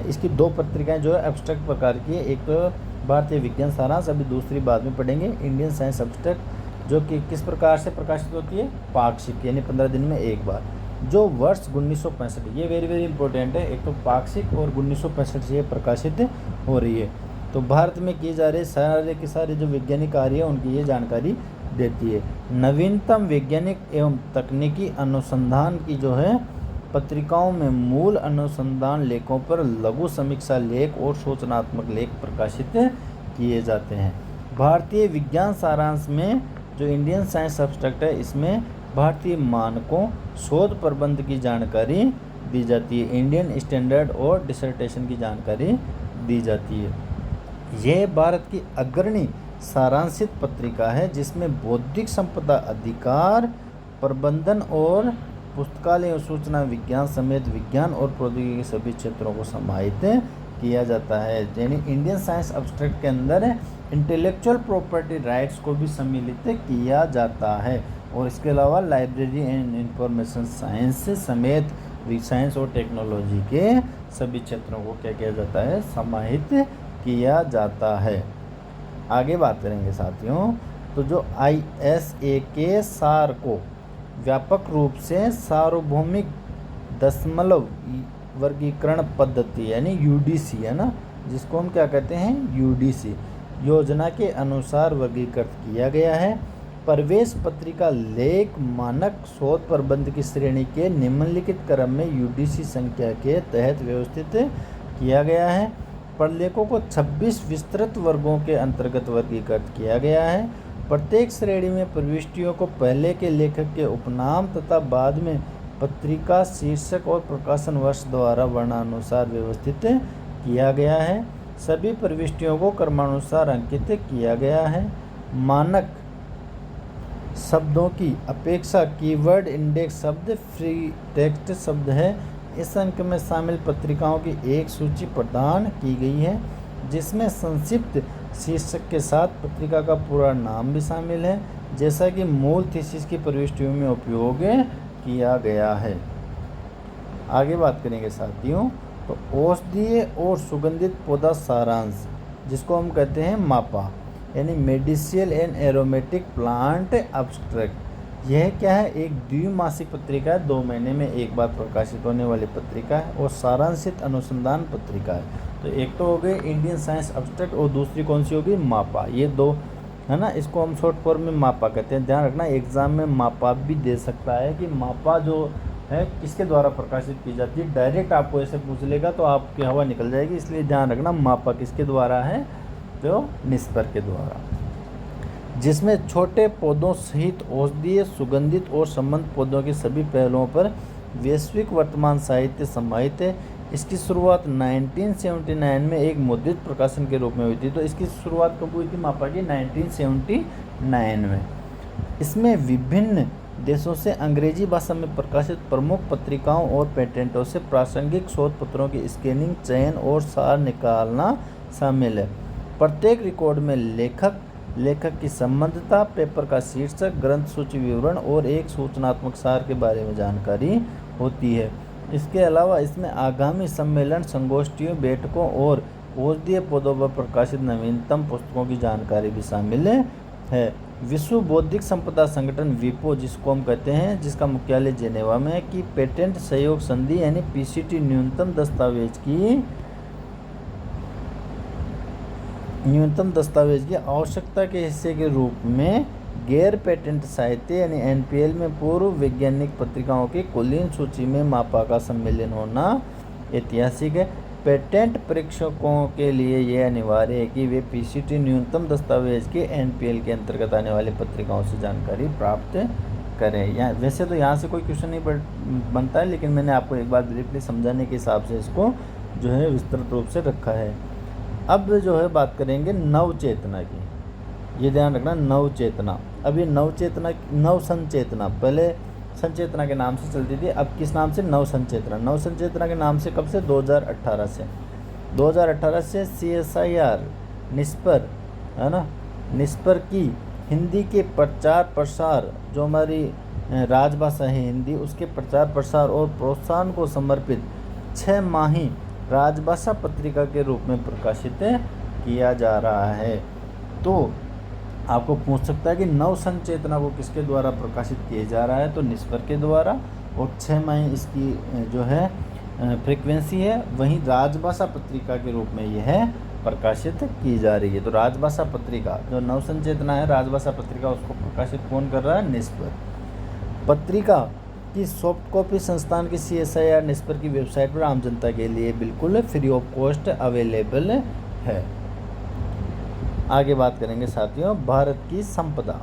इसकी दो पत्रिकाएं जो है एब्स्ट्रैक्ट प्रकार की है, एक तो भारतीय विज्ञान सारांश, अभी दूसरी बाद में पढ़ेंगे, इंडियन साइंस एब्स्ट्रैक्ट, जो कि किस प्रकार से प्रकाशित होती है? पाक्षिक, यानी 15 दिन में एक बार, जो वर्ष 1965, ये वेरी वेरी इंपॉर्टेंट है, एक तो पाक्षिक और 1965 से प्रकाशित हो रही है। तो भारत में किए जा रहे सारे के सारे जो वैज्ञानिक कार्य है उनकी ये जानकारी देती है। नवीनतम वैज्ञानिक एवं तकनीकी अनुसंधान की जो है पत्रिकाओं में मूल अनुसंधान लेखों पर लघु समीक्षा लेख और सूचनात्मक लेख प्रकाशित किए जाते हैं। भारतीय विज्ञान सारांश में जो इंडियन साइंस एब्स्ट्रैक्ट है, इसमें भारतीय मानकों, शोध प्रबंध की जानकारी दी जाती है, इंडियन स्टैंडर्ड और डिसर्टेशन की जानकारी दी जाती है। यह भारत की अग्रणी सारांशित पत्रिका है जिसमें बौद्धिक संपदा अधिकार, प्रबंधन और पुस्तकालय और सूचना विज्ञान समेत विज्ञान और प्रौद्योगिकी के सभी क्षेत्रों को समाहित किया जाता है। यानी इंडियन साइंस एब्स्ट्रैक्ट के अंदर इंटेलेक्चुअल प्रॉपर्टी राइट्स को भी सम्मिलित किया जाता है, और इसके अलावा लाइब्रेरी एंड इंफॉर्मेशन साइंस समेत साइंस और टेक्नोलॉजी के सभी क्षेत्रों को क्या किया जाता है? समाहित किया जाता है। आगे बात करेंगे साथियों, तो जो ISA के सार को व्यापक रूप से सार्वभौमिक दशमलव वर्गीकरण पद्धति यानी UDC, है ना, जिसको हम क्या कहते हैं? UDC योजना के अनुसार वर्गीकृत किया गया है। प्रवेश पत्रिका लेख मानक शोध प्रबंध की श्रेणी के निम्नलिखित क्रम में UDC संख्या के तहत व्यवस्थित किया गया है। प्रलेखों को 26 विस्तृत वर्गों के अंतर्गत वर्गीकृत किया गया है। प्रत्येक श्रेणी में प्रविष्टियों को पहले के लेखक के उपनाम तथा बाद में पत्रिका शीर्षक और प्रकाशन वर्ष द्वारा वर्णानुसार व्यवस्थित किया गया है। सभी प्रविष्टियों को क्रमानुसार अंकित किया गया है। मानक शब्दों की अपेक्षा कीवर्ड इंडेक्स शब्द फ्री टेक्स्ट शब्द है। इस अंक में शामिल पत्रिकाओं की एक सूची प्रदान की गई है जिसमें संक्षिप्त शीर्षक के साथ पत्रिका का पूरा नाम भी शामिल है, जैसा कि मूल थीसिस की प्रविष्टियों में उपयोग किया गया है। आगे बात करेंगे साथियों, तो औषधीय और सुगंधित पौधा सारांश, जिसको हम कहते हैं मापा, यानी medicinal and aromatic plant abstract. यह क्या है, एक द्विमासिक पत्रिका है, 2 महीने में एक बार प्रकाशित होने वाली पत्रिका है और सारांशित अनुसंधान पत्रिका है। तो एक तो हो गई इंडियन साइंस एब्स्ट्रैक्ट और दूसरी कौन सी होगी, मापा। ये दो है ना, इसको हम शॉर्ट फॉर्म में मापा कहते हैं। ध्यान रखना, एग्जाम में मापा भी दे सकता है कि मापा जो है किसके द्वारा प्रकाशित की जाती है। डायरेक्ट आपको ऐसे पूछ लेगा तो आपकी हवा निकल जाएगी, इसलिए ध्यान रखना मापा किसके द्वारा है, तो निस्पर के द्वारा, जिसमें छोटे पौधों सहित औषधीय, सुगंधित और संबंध पौधों के सभी पहलुओं पर वैश्विक वर्तमान साहित्य समाहित है। इसकी शुरुआत 1979 में एक मुद्रित प्रकाशन के रूप में हुई थी। तो इसकी शुरुआत कब हुई थी मापा की, 1979 में। इसमें विभिन्न देशों से अंग्रेजी भाषा में प्रकाशित प्रमुख पत्रिकाओं और पेटेंटों से प्रासंगिक शोध पत्रों की स्कैनिंग, चयन और सार निकालना शामिल है। प्रत्येक रिकॉर्ड में लेखक की संबद्धता, पेपर का शीर्षक, ग्रंथ सूची विवरण और एक सूचनात्मक सार के बारे में जानकारी होती है। इसके अलावा इसमें आगामी सम्मेलन, संगोष्ठियों, बैठकों और औषधीय पौधों पर प्रकाशित नवीनतम पुस्तकों की जानकारी भी शामिल है। विश्व बौद्धिक संपदा संगठन विपो, जिसको हम कहते हैं, जिसका मुख्यालय जेनेवा में है, की पेटेंट सहयोग संधि यानी पीसीटी न्यूनतम दस्तावेज की आवश्यकता के हिस्से के रूप में गैर पेटेंट साहित्य यानी एनपीएल में पूर्व वैज्ञानिक पत्रिकाओं की कुलीन सूची में मापा का सम्मिलन होना ऐतिहासिक है। पेटेंट परीक्षकों के लिए यह अनिवार्य है कि वे पीसीटी न्यूनतम दस्तावेज के एनपीएल के अंतर्गत आने वाली पत्रिकाओं से जानकारी प्राप्त करें। यहाँ वैसे तो यहाँ से कोई क्वेश्चन नहीं बनता है, लेकिन मैंने आपको एक बार ब्रीफली समझाने के हिसाब से इसको जो है विस्तृत रूप से रखा है। अब जो है बात करेंगे नवचेतना की। ये ध्यान रखना, नवचेतना। अब ये नव संचेतना, पहले संचेतना के नाम से चलती थी, अब किस नाम से, नव संचेतना के नाम से। कब से, 2018 से CSIR निस्पर, है ना, निस्पर की हिंदी के प्रचार प्रसार, जो हमारी राजभाषा है हिंदी, उसके प्रचार प्रसार और प्रोत्साहन को समर्पित 6 माही राजभाषा पत्रिका के रूप में प्रकाशित किया जा रहा है। तो आपको पूछ सकता है कि नव संचेतना को किसके द्वारा प्रकाशित किया जा रहा है, तो निस्पर के द्वारा, और 6 माही इसकी जो है फ्रीक्वेंसी है। वहीं राजभाषा पत्रिका के रूप में यह प्रकाशित की जा रही है। तो राजभाषा पत्रिका जो नव संचेतना है, राजभाषा पत्रिका, उसको प्रकाशित कौन कर रहा है, निस्पर। पत्रिका की सॉफ्ट कॉपी संस्थान की CSIR निस्पर की वेबसाइट पर आम जनता के लिए बिल्कुल फ्री ऑफ कॉस्ट अवेलेबल है। आगे बात करेंगे साथियों भारत की संपदा।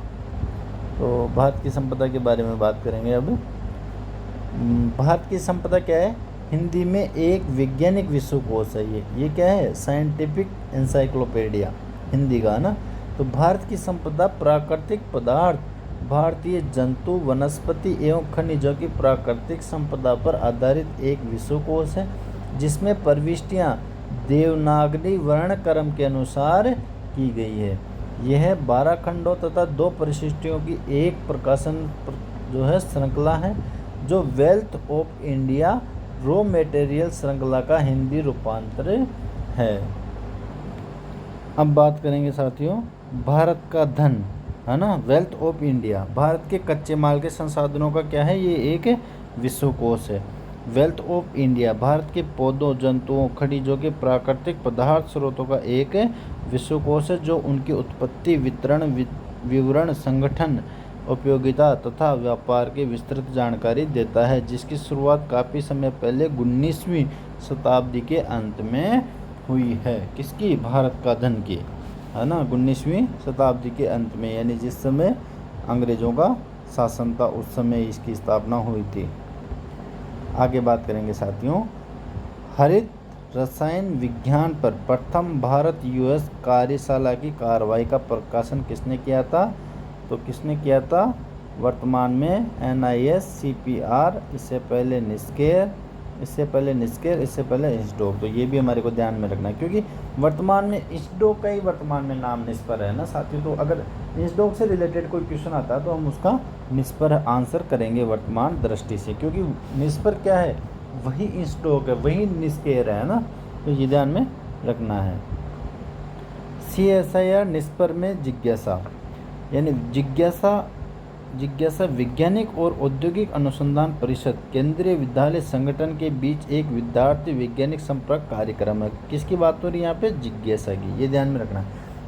तो भारत की संपदा के बारे में बात करेंगे। अब भारत की संपदा क्या है, हिंदी में एक वैज्ञानिक विश्वकोश है। ये क्या है, साइंटिफिक एनसाइक्लोपीडिया हिंदी का, ना। तो भारत की संपदा प्राकृतिक पदार्थ, भारतीय जंतु, वनस्पति एवं खनिजों की प्राकृतिक संपदा पर आधारित एक विश्वकोश है, जिसमें प्रविष्टियाँ देवनागरी वर्णक्रम के अनुसार की गई है। यह 12 खंडों तथा 2 परिशिष्टियों की एक प्रकाशन जो है श्रृंखला है, जो wealth of India raw material श्रृंखला का हिंदी रूपांतर है। अब बात करेंगे साथियों भारत का धन, है ना, वेल्थ ऑफ इंडिया। भारत के कच्चे माल के संसाधनों का क्या है, ये एक विश्वकोश है। वेल्थ ऑफ इंडिया भारत के पौधों, जंतुओं, खनिजों के प्राकृतिक पदार्थ स्रोतों का एक विश्वकोश है, जो उनकी उत्पत्ति, वितरण, विवरण, संगठन, उपयोगिता तथा व्यापार की विस्तृत जानकारी देता है, जिसकी शुरुआत काफ़ी समय पहले 19वीं शताब्दी के अंत में हुई है। किसकी, भारत का धन की, है ना, 19वीं शताब्दी के अंत में, यानी जिस समय अंग्रेज़ों का शासन था उस समय इसकी स्थापना हुई थी। आगे बात करेंगे साथियों हरित रसायन विज्ञान पर प्रथम भारत US कार्यशाला की कार्रवाई का प्रकाशन किसने किया था, तो किसने किया था, वर्तमान में NISCPR, इससे पहले निस्केर, इससे पहले इंसडोक। तो ये भी हमारे को ध्यान में रखना है, क्योंकि वर्तमान में इंसडोक का ही वर्तमान में नाम निस्पर है ना साथियों। तो अगर इंसडोक से रिलेटेड कोई क्वेश्चन आता है तो हम उसका निस्पर आंसर करेंगे वर्तमान दृष्टि से, क्योंकि निस्पर क्या है, वही इंसडोक है, वही निस्केर है ना। तो ये ध्यान में रखना है। CSIR निस्पर में जिज्ञासा, यानी जिज्ञासा वैज्ञानिक और औद्योगिक अनुसंधान परिषद केंद्रीय विद्यालय संगठन के बीच एक विद्यार्थी वैज्ञानिक संपर्क कार्यक्रम है। किसकी बात हो रही है यहाँ पे, जिज्ञासा की, ये ध्यान में रखना है।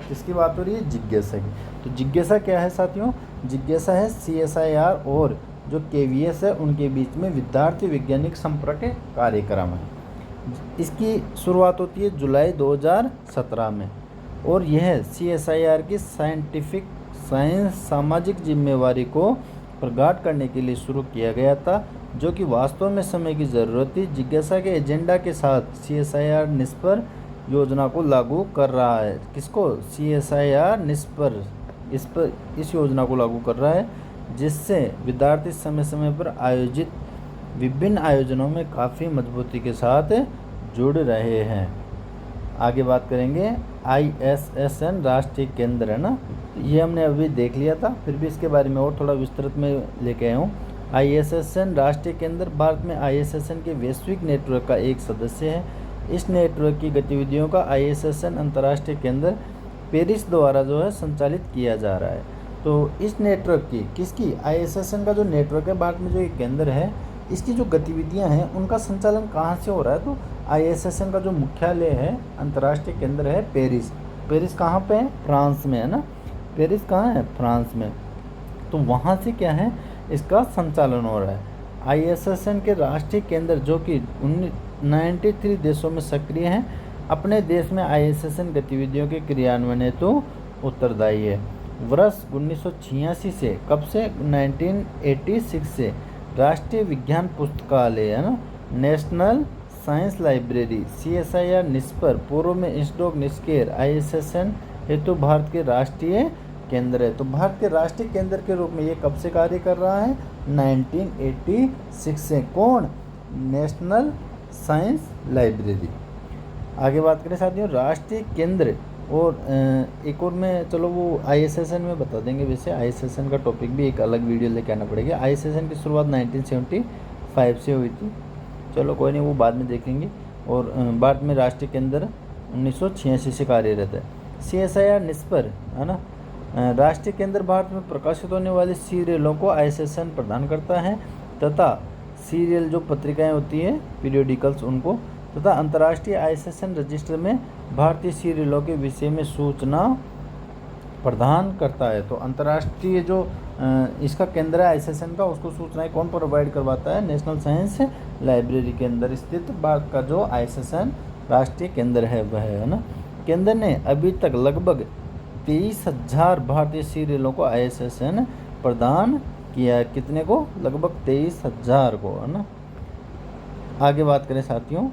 किसकी बात हो रही है, जिज्ञासा की। तो जिज्ञासा क्या है साथियों, जिज्ञासा है CSIR और जो KVS है उनके बीच में विद्यार्थी वैज्ञानिक संपर्क कार्यक्रम है। इसकी शुरुआत होती है जुलाई 2017 में, और यह CSIR की साइंस सामाजिक जिम्मेवारी को प्रगाढ़ करने के लिए शुरू किया गया था, जो कि वास्तव में समय की ज़रूरत थी। जिज्ञासा के एजेंडा के साथ CSIR निस्पर योजना को लागू कर रहा है। किसको, CSIR निस्पर इस योजना को लागू कर रहा है, जिससे विद्यार्थी समय समय पर आयोजित विभिन्न आयोजनों में काफ़ी मजबूती के साथ जुड़ रहे हैं। आगे बात करेंगे ISSN राष्ट्रीय केंद्र है ना, ये हमने अभी देख लिया था, फिर भी इसके बारे में और थोड़ा विस्तृत में लेके आया हूँ। ISSN राष्ट्रीय केंद्र भारत में ISSN के वैश्विक नेटवर्क का एक सदस्य है। इस नेटवर्क की गतिविधियों का ISSN अंतर्राष्ट्रीय केंद्र पेरिस द्वारा जो है संचालित किया जा रहा है। तो इस नेटवर्क की, किसकी, ISSN का जो नेटवर्क है भारत में, जो एक केंद्र है, इसकी जो गतिविधियां हैं उनका संचालन कहाँ से हो रहा है, तो ISSN का जो मुख्यालय है, अंतर्राष्ट्रीय केंद्र है पेरिस। पेरिस कहाँ पे है, फ्रांस में है ना। पेरिस कहाँ है, फ्रांस में। तो वहाँ से क्या है, इसका संचालन हो रहा है। ISSN के राष्ट्रीय केंद्र जो कि 93 देशों में सक्रिय हैं, अपने देश में ISSN गतिविधियों के क्रियान्वयन हेतु उत्तरदायी है। वर्ष 1986 से, कब से, 1986 से राष्ट्रीय विज्ञान पुस्तकालय है ना, नेशनल साइंस लाइब्रेरी CSIR निस्पर, पूर्व में इंसडोक निस्केर ISSN हेतु भारत के राष्ट्रीय केंद्र है। तो भारत के राष्ट्रीय केंद्र के रूप में ये कब से कार्य कर रहा है, 1986 से। कौन, नेशनल साइंस लाइब्रेरी। आगे बात करें साथियों राष्ट्रीय केंद्र, और एक और में, चलो वो ISSN में बता देंगे। वैसे ISSN का टॉपिक भी एक अलग वीडियो लेके आना पड़ेगा। ISSN की शुरुआत 1975 से हुई थी, चलो कोई नहीं, वो बाद में देखेंगे। और भारत में राष्ट्रीय केंद्र 1986 से कार्यरत है। CSIR निस्पर है ना, राष्ट्रीय केंद्र भारत में प्रकाशित होने वाली सीरियलों को ISSN प्रदान करता है, तथा सीरियल जो पत्रिकाएं होती हैं, पीरियोडिकल्स, उनको, तथा अंतर्राष्ट्रीय ISSN रजिस्टर में भारतीय सीरियलों के विषय में सूचना प्रदान करता है। तो अंतर्राष्ट्रीय जो इसका केंद्र है ISSN का, उसको सूचनाएं कौन प्रोवाइड करवाता है, नेशनल साइंस लाइब्रेरी के अंदर स्थित भारत का जो ISSN राष्ट्रीय केंद्र है वह है ना। केंद्र ने अभी तक लगभग 23,000 भारतीय सीरियलों को ISSN प्रदान किया है। कितने को, लगभग 23,000 को है ना। आगे बात करें साथियों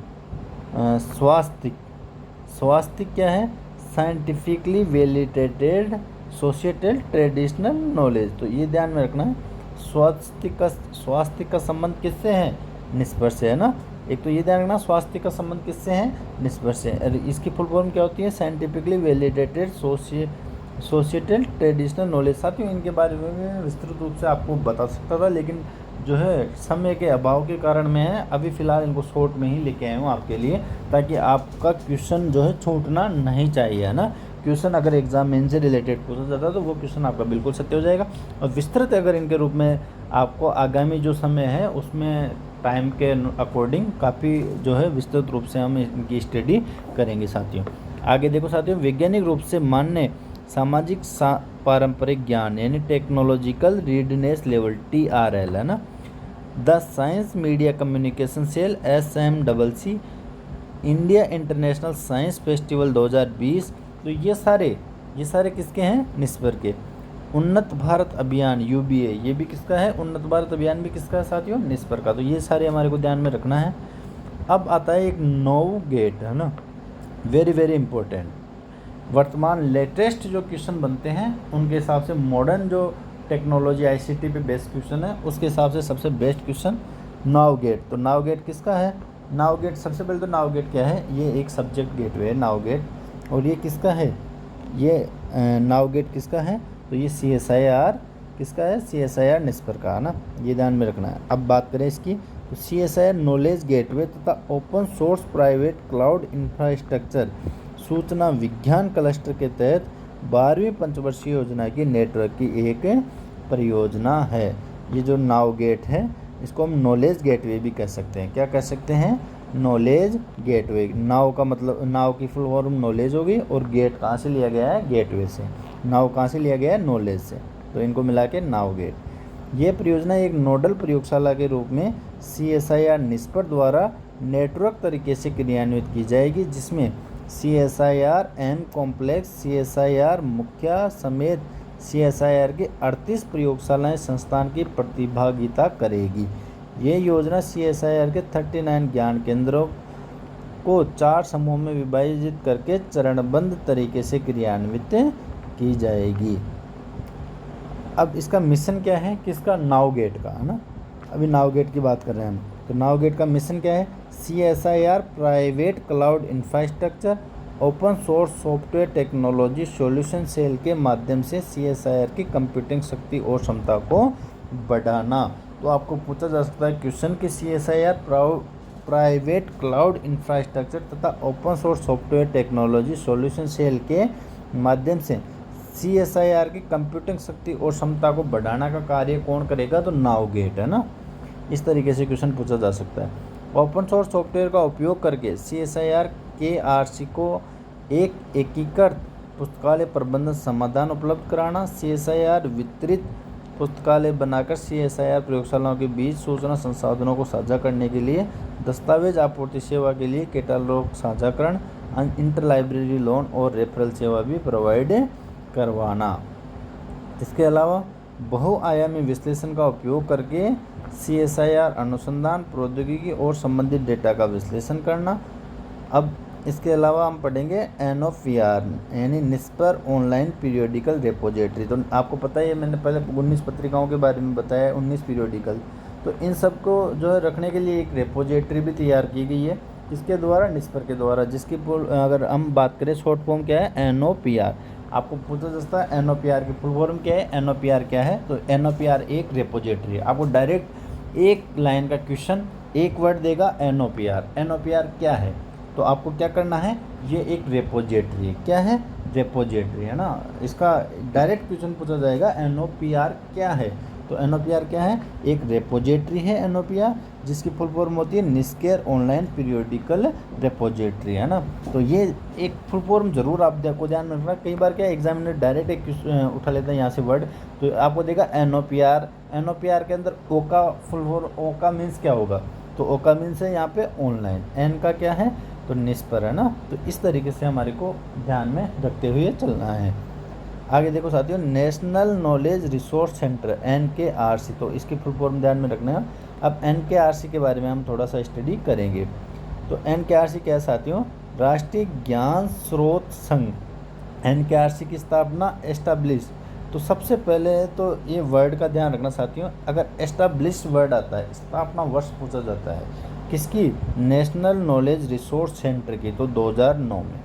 स्वास्थ्य क्या है, साइंटिफिकली वैलिडेटेड सोशिएटल ट्रेडिशनल नॉलेज। तो ये ध्यान में रखना है, स्वास्थ्य का संबंध किससे है, निष्पर्श से है ना। एक तो ये ध्यान रखना, स्वास्थ्य का संबंध किससे है, निष्पर्श से। और इसकी फुल फॉर्म क्या होती है, साइंटिफिकली वैलिडेटेड सोशिएटल ट्रेडिशनल नॉलेज। साथियों इनके बारे में विस्तृत रूप से आपको बता सकता था, लेकिन जो है समय के अभाव के कारण मैं अभी फ़िलहाल इनको शॉर्ट में ही लेके आया हूँ आपके लिए, ताकि आपका क्वेश्चन जो है छूटना नहीं चाहिए है ना। क्वेश्चन अगर एग्जाम मेन से रिलेटेड पूछा जाता है तो वो क्वेश्चन आपका बिल्कुल सत्य हो जाएगा। और विस्तृत अगर इनके रूप में आपको आगामी जो समय है उसमें टाइम के अकॉर्डिंग काफ़ी जो है विस्तृत रूप से हम इनकी स्टडी करेंगे साथियों। आगे देखो साथियों, वैज्ञानिक रूप से मान्य सामाजिक पारंपरिक ज्ञान यानी टेक्नोलॉजिकल रीडनेस लेवल TRL है ना। The science media communication cell SMCC, India international science festival 2020। तो ये सारे किसके हैं, निस्पर के। उन्नत भारत अभियान UBA, ये भी किसका है, उन्नत भारत अभियान भी किसका है साथियों, निस्पर का। तो ये सारे हमारे को ध्यान में रखना है। अब आता है एक नौ गेट है ना, वेरी वेरी इंपॉर्टेंट। वर्तमान लेटेस्ट जो क्वेश्चन बनते हैं उनके हिसाब से मॉडर्न जो टेक्नोलॉजी आईसीटी पे बेस्ट क्वेश्चन है, उसके हिसाब से सबसे बेस्ट क्वेश्चन नावगेट। तो नावगेट किसका है? नावगेट सबसे पहले तो नावगेट क्या है, ये एक सब्जेक्ट गेटवे है नावगेट। और ये किसका है, ये नावगेट किसका है, तो ये CSIR किसका है, CSIR निस्पर का है ना, ये ध्यान में रखना है। अब बात करें इसकी, तो CSIR नॉलेज गेटवे तथा open source private cloud infrastructure सूचना विज्ञान क्लस्टर के तहत 12वीं पंचवर्षीय योजना की नेटवर्क की एक परियोजना है। ये जो नावगेट है इसको हम नॉलेज गेटवे भी कह सकते हैं। क्या कह सकते हैं? Knowledge gateway. नाव का मतलब, नाव की फुल फॉर्म नॉलेज होगी, और गेट कहाँ से लिया गया है? गेटवे से। नाव कहाँ से लिया गया है? नॉलेज से, तो इनको मिला के नावगेट। ये परियोजना एक नोडल प्रयोगशाला के रूप में CSIR निस्पर द्वारा नेटवर्क तरीके से क्रियान्वित की जाएगी, जिसमें CSIR एम कॉम्प्लेक्स, CSIR मुख्या समेत CSIR के 38 प्रयोगशालाएं संस्थान की प्रतिभागिता करेगी। ये योजना CSIR के 39 ज्ञान केंद्रों को 4 समूह में विभाजित करके चरणबद्ध तरीके से क्रियान्वित की जाएगी। अब इसका मिशन क्या है? किसका? नावगेट का, है ना। अभी नावगेट की बात कर रहे हैं हम। तो नावगेट का मिशन क्या है? CSIR private cloud infrastructure open source software technology solution cell के माध्यम से CSIR की कंप्यूटिंग शक्ति और क्षमता को बढ़ाना। तो आपको पूछा जा सकता है क्वेश्चन कि CSIR प्राइवेट क्लाउड इंफ्रास्ट्रक्चर तथा open source software technology solution cell के माध्यम से CSIR की कंप्यूटिंग शक्ति और क्षमता को बढ़ाने का कार्य कौन करेगा? तो नावगेट, है ना। इस तरीके से क्वेश्चन पूछा जा सकता है। ओपन सोर्स सॉफ्टवेयर का उपयोग करके CSIR KRC को एक एकीकृत पुस्तकालय प्रबंधन समाधान उपलब्ध कराना। CSIR वितरित पुस्तकालय बनाकर CSIR प्रयोगशालाओं के बीच सूचना संसाधनों को साझा करने के लिए दस्तावेज आपूर्ति सेवा के लिए कैटलॉग साझाकरण, इंटर लाइब्रेरी लोन और रेफरल सेवा भी प्रोवाइड करवाना। इसके अलावा बहुआयामी विश्लेषण का उपयोग करके CSIR अनुसंधान प्रौद्योगिकी और संबंधित डेटा का विश्लेषण करना। अब इसके अलावा हम पढ़ेंगे NOPR यानी निस्पर ऑनलाइन पीरियोडिकल रिपोजिटरी। तो आपको पता है, मैंने पहले 19 पत्रिकाओं के बारे में बताया, 19 पीरियोडिकल। तो इन सब को जो है रखने के लिए एक रिपोजिटरी भी तैयार की गई है, इसके द्वारा, निस्पर के द्वारा, जिसकी अगर हम बात करें शॉर्ट फॉर्म क्या है? NOPR। आपको पूछा जा सकता है NOPR की फुल फॉर्म क्या है? NOPR क्या है? तो NOPR एक रिपोजिटरी है। आपको डायरेक्ट एक लाइन का क्वेश्चन, एक वर्ड देगा NOPR। NOPR क्या है? तो आपको क्या करना है? ये एक रिपोजिटरी है। क्या है? रिपोजिटरी, है ना। इसका डायरेक्ट क्वेश्चन पूछा जाएगा NOPR क्या है? तो NOPR क्या है? एक रिपोजिटरी है NOPR, जिसकी फुल फॉर्म होती है निस्केर ऑनलाइन पीरियोडिकल रिपोजिटरी, है ना। तो ये एक फुल फॉर्म जरूर आप को ध्यान में रखना। कई बार क्या एग्जामिनर डायरेक्ट एक उठा लेता है यहाँ से वर्ड, तो आपको देगा NOPR। NOPR के अंदर ओ का फुल फॉर्म, ओ का मीन्स क्या होगा? तो ओ का मीन्स है यहाँ पे ऑनलाइन, एन का क्या है? तो निस्पर, है ना। तो इस तरीके से हमारे को ध्यान में रखते हुए चलना है। आगे देखो साथियों, national knowledge resource centre NKRC। तो इसकी फुल फॉर्म ध्यान में रखना है। अब NKRC के बारे में हम थोड़ा सा स्टडी करेंगे। तो NKRC क्या है साथियों? राष्ट्रीय ज्ञान स्रोत संघ। NKRC की स्थापना एस्टाब्लिश। तो सबसे पहले तो ये वर्ड का ध्यान रखना साथियों, अगर एस्टाब्लिश वर्ड आता है, स्थापना वर्ष पूछा जाता है किसकी? नेशनल नॉलेज रिसोर्स सेंटर की, तो 2009 में।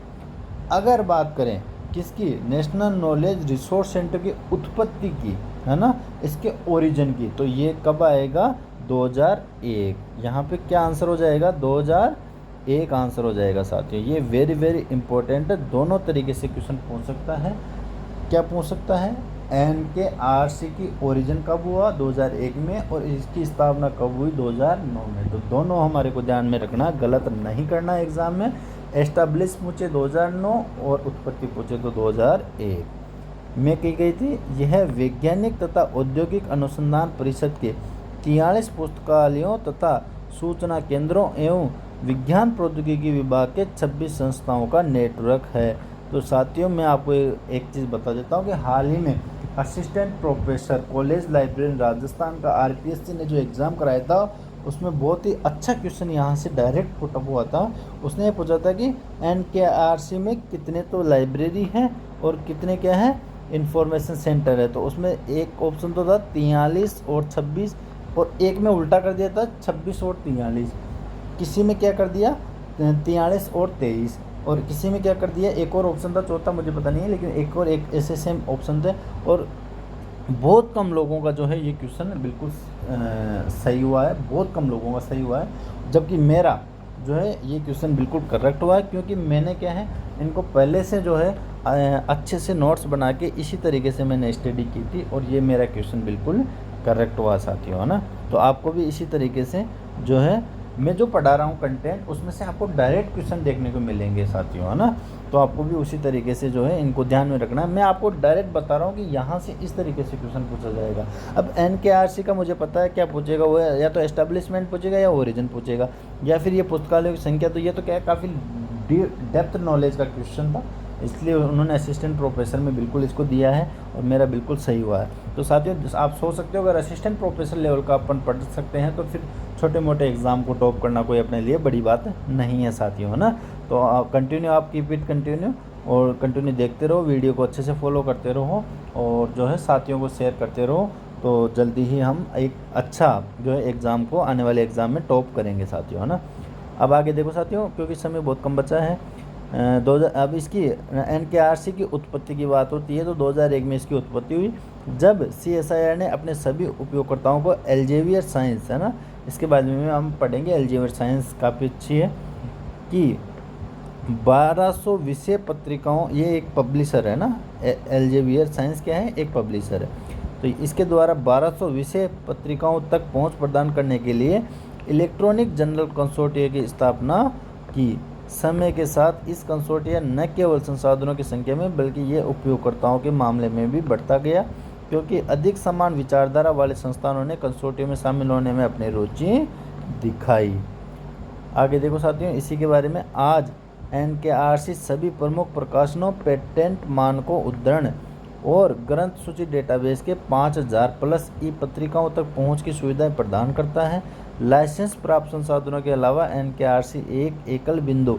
अगर बात करें किसकी? नेशनल नॉलेज रिसोर्स सेंटर की उत्पत्ति की, है ना, इसके ओरिजिन की, तो ये कब आएगा? 2001। यहाँ पे क्या आंसर हो जाएगा? 2001 आंसर हो जाएगा साथियों। ये वेरी वेरी इंपॉर्टेंट है, दोनों तरीके से क्वेश्चन पूछ सकता है। क्या पूछ सकता है? NKRC की ओरिजिन कब हुआ? 2001 में, और इसकी स्थापना कब हुई? 2009 में। तो दोनों हमारे को ध्यान में रखना, गलत नहीं करना एग्जाम में। एस्टाब्लिश पूछे 2009 और उत्पत्ति पूछे तो 2001 में की गई थी। यह वैज्ञानिक तथा औद्योगिक अनुसंधान परिषद के 43 पुस्तकालयों तथा सूचना केंद्रों एवं विज्ञान प्रौद्योगिकी विभाग के 26 संस्थाओं का नेटवर्क है। तो साथियों मैं आपको एक चीज़ बता देता हूँ कि हाल ही में assistant professor college library Rajasthan का RPSC ने जो एग्ज़ाम कराया था, उसमें बहुत ही अच्छा क्वेश्चन यहाँ से डायरेक्ट पुटअप हुआ था। उसने ये पूछा था कि NKRC में कितने तो लाइब्रेरी हैं और कितने क्या हैं? इंफॉर्मेशन सेंटर है, तो उसमें एक ऑप्शन तो था 43 और 26, और एक में उल्टा कर दिया था 26 और 43। किसी में क्या कर दिया 43 और 23, और किसी में क्या कर दिया, एक और ऑप्शन था चौथा मुझे पता नहीं है, लेकिन एक और एक ऐसे सेम ऑप्शन थे। और बहुत कम लोगों का जो है ये क्वेश्चन बिल्कुल सही हुआ है, बहुत कम लोगों का सही हुआ है, जबकि मेरा जो है ये क्वेश्चन बिल्कुल करेक्ट हुआ है, क्योंकि मैंने क्या है इनको पहले से जो है अच्छे से नोट्स बना के इसी तरीके से मैंने स्टडी की थी, और ये मेरा क्वेश्चन बिल्कुल करेक्ट हुआ साथियों, है ना। तो आपको भी इसी तरीके से जो है मैं जो पढ़ा रहा हूँ कंटेंट, उसमें से आपको डायरेक्ट क्वेश्चन देखने को मिलेंगे साथियों, है ना। तो आपको भी उसी तरीके से जो है इनको ध्यान में रखना है। मैं आपको डायरेक्ट बता रहा हूँ कि यहाँ से इस तरीके से क्वेश्चन पूछा जाएगा। अब NKRC का मुझे पता है क्या पूछेगा, वो या तो एस्टेब्लिशमेंट पूछेगा या ओरिजिन पूछेगा, या फिर ये पुस्तकालयों की संख्या। तो ये तो क्या है, काफ़ी डेप्थ नॉलेज का क्वेश्चन था, इसलिए उन्होंने असिस्टेंट प्रोफेसर में बिल्कुल इसको दिया है, और मेरा बिल्कुल सही हुआ है। तो साथियों आप सोच सकते हो अगर असिस्टेंट प्रोफेसर लेवल का अपन पढ़ सकते हैं, तो फिर छोटे मोटे एग्ज़ाम को टॉप करना कोई अपने लिए बड़ी बात नहीं है साथियों, है ना। तो कंटिन्यू आप कीप इट कंटिन्यू, और कंटिन्यू देखते रहो, वीडियो को अच्छे से फॉलो करते रहो, और जो है साथियों को शेयर करते रहो। तो जल्दी ही हम एक अच्छा जो है एग्ज़ाम को आने वाले एग्ज़ाम में टॉप करेंगे साथियों, है ना। अब आगे देखो साथियों, क्योंकि समय बहुत कम बचा है। अब इसकी NKRC की उत्पत्ति की बात होती है, तो 2001 में इसकी उत्पत्ति हुई, जब CSIR ने अपने सभी उपयोगकर्ताओं को एल्जेवियर साइंस, है ना, इसके बाद में हम पढ़ेंगे। एल्जेवियर साइंस काफ़ी अच्छी है कि 1200 विषय पत्रिकाओं, ये एक पब्लिशर है ना, एल्जेवियर साइंस क्या है, एक पब्लिशर है। तो इसके द्वारा 1200 विषय पत्रिकाओं तक पहुंच प्रदान करने के लिए इलेक्ट्रॉनिक जर्नल कंसोर्टिया की स्थापना की। समय के साथ इस कंसोर्टिया न केवल संसाधनों की संख्या में बल्कि ये उपयोगकर्ताओं के मामले में भी बढ़ता गया, क्योंकि अधिक समान विचारधारा वाले संस्थानों ने कंसोर्टिया में शामिल होने में अपनी रुचि दिखाई। आगे देखो साथियों, इसी के बारे में आज NKRC सभी प्रमुख प्रकाशनों, पेटेंट मानकों, उद्धरण और ग्रंथ सूची डेटाबेस के 5000 प्लस ई पत्रिकाओं तक पहुंच की सुविधाएं प्रदान करता है। लाइसेंस प्राप्त संसाधनों के अलावा NKRC एक एकल बिंदु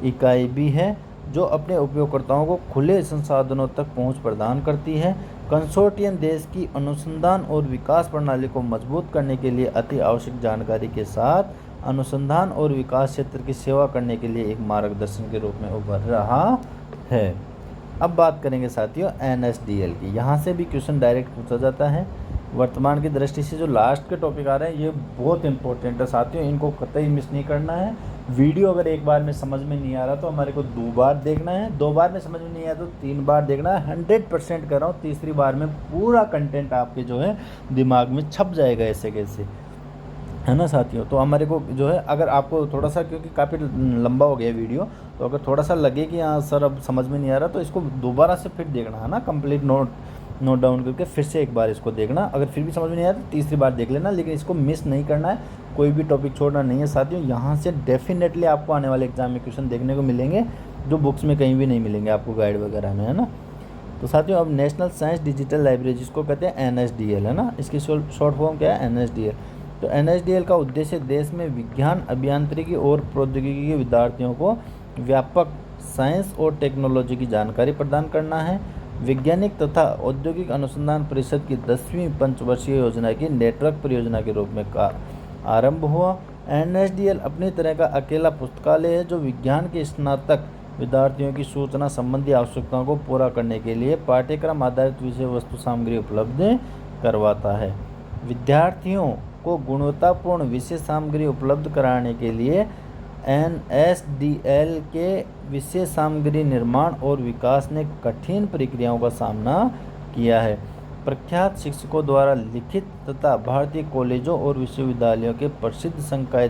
इकाई भी है जो अपने उपयोगकर्ताओं को खुले संसाधनों तक पहुंच प्रदान करती है। कंसोर्टियम देश की अनुसंधान और विकास प्रणाली को मजबूत करने के लिए अति आवश्यक जानकारी के साथ अनुसंधान और विकास क्षेत्र की सेवा करने के लिए एक मार्गदर्शन के रूप में उभर रहा है। अब बात करेंगे साथियों NSDL की। यहाँ से भी क्वेश्चन डायरेक्ट पूछा जाता है। वर्तमान की दृष्टि से जो लास्ट के टॉपिक आ रहे हैं ये बहुत इंपॉर्टेंट है साथियों, इनको कतई मिस नहीं करना है। वीडियो अगर एक बार में समझ में नहीं आ रहा तो हमारे को 2 बार देखना है, 2 बार में समझ में नहीं आया तो 3 बार देखना है। 100% कर रहा हूँ, तीसरी बार में पूरा कंटेंट आपके जो है दिमाग में छप जाएगा ऐसे कैसे, है ना साथियों। तो हमारे को जो है अगर आपको थोड़ा सा, क्योंकि काफ़ी लंबा हो गया वीडियो, तो अगर थोड़ा सा लगे कि हाँ सर अब समझ में नहीं आ रहा तो इसको दोबारा से फिर देखना, है ना, कंप्लीट नोट डाउन करके फिर से एक बार इसको देखना। अगर फिर भी समझ में नहीं आया तो तीसरी बार देख लेना, लेकिन इसको मिस नहीं करना है, कोई भी टॉपिक छोड़ना नहीं है साथियों। यहाँ से डेफिनेटली आपको आने वाले एग्जाम में क्वेश्चन देखने को मिलेंगे जो बुक्स में कहीं भी नहीं मिलेंगे आपको, गाइड वगैरह में, है ना। तो साथियों अब नेशनल साइंस डिजिटल लाइब्रेरी जिसको कहते हैं NSDL, है ना, इसकी शॉर्ट फॉर्म क्या है NSDL। तो NSDL का उद्देश्य देश में विज्ञान, अभियांत्रिकी और प्रौद्योगिकी के विद्यार्थियों को व्यापक साइंस और टेक्नोलॉजी की जानकारी प्रदान करना है। वैज्ञानिक तथा औद्योगिक अनुसंधान परिषद की 10वीं पंचवर्षीय योजना की नेटवर्क परियोजना के रूप में आरंभ हुआ। NSDL अपनी तरह का अकेला पुस्तकालय है जो विज्ञान के स्नातक विद्यार्थियों की सूचना संबंधी आवश्यकताओं को पूरा करने के लिए पाठ्यक्रम आधारित विषय वस्तु सामग्री उपलब्ध करवाता है। विद्यार्थियों को गुणवत्तापूर्ण विषय सामग्री उपलब्ध कराने के लिए NSDL के विषय सामग्री निर्माण और विकास ने कठिन प्रक्रियाओं का सामना किया है। प्रख्यात शिक्षकों द्वारा लिखित तथा भारतीय कॉलेजों और विश्वविद्यालयों के प्रसिद्ध संकाय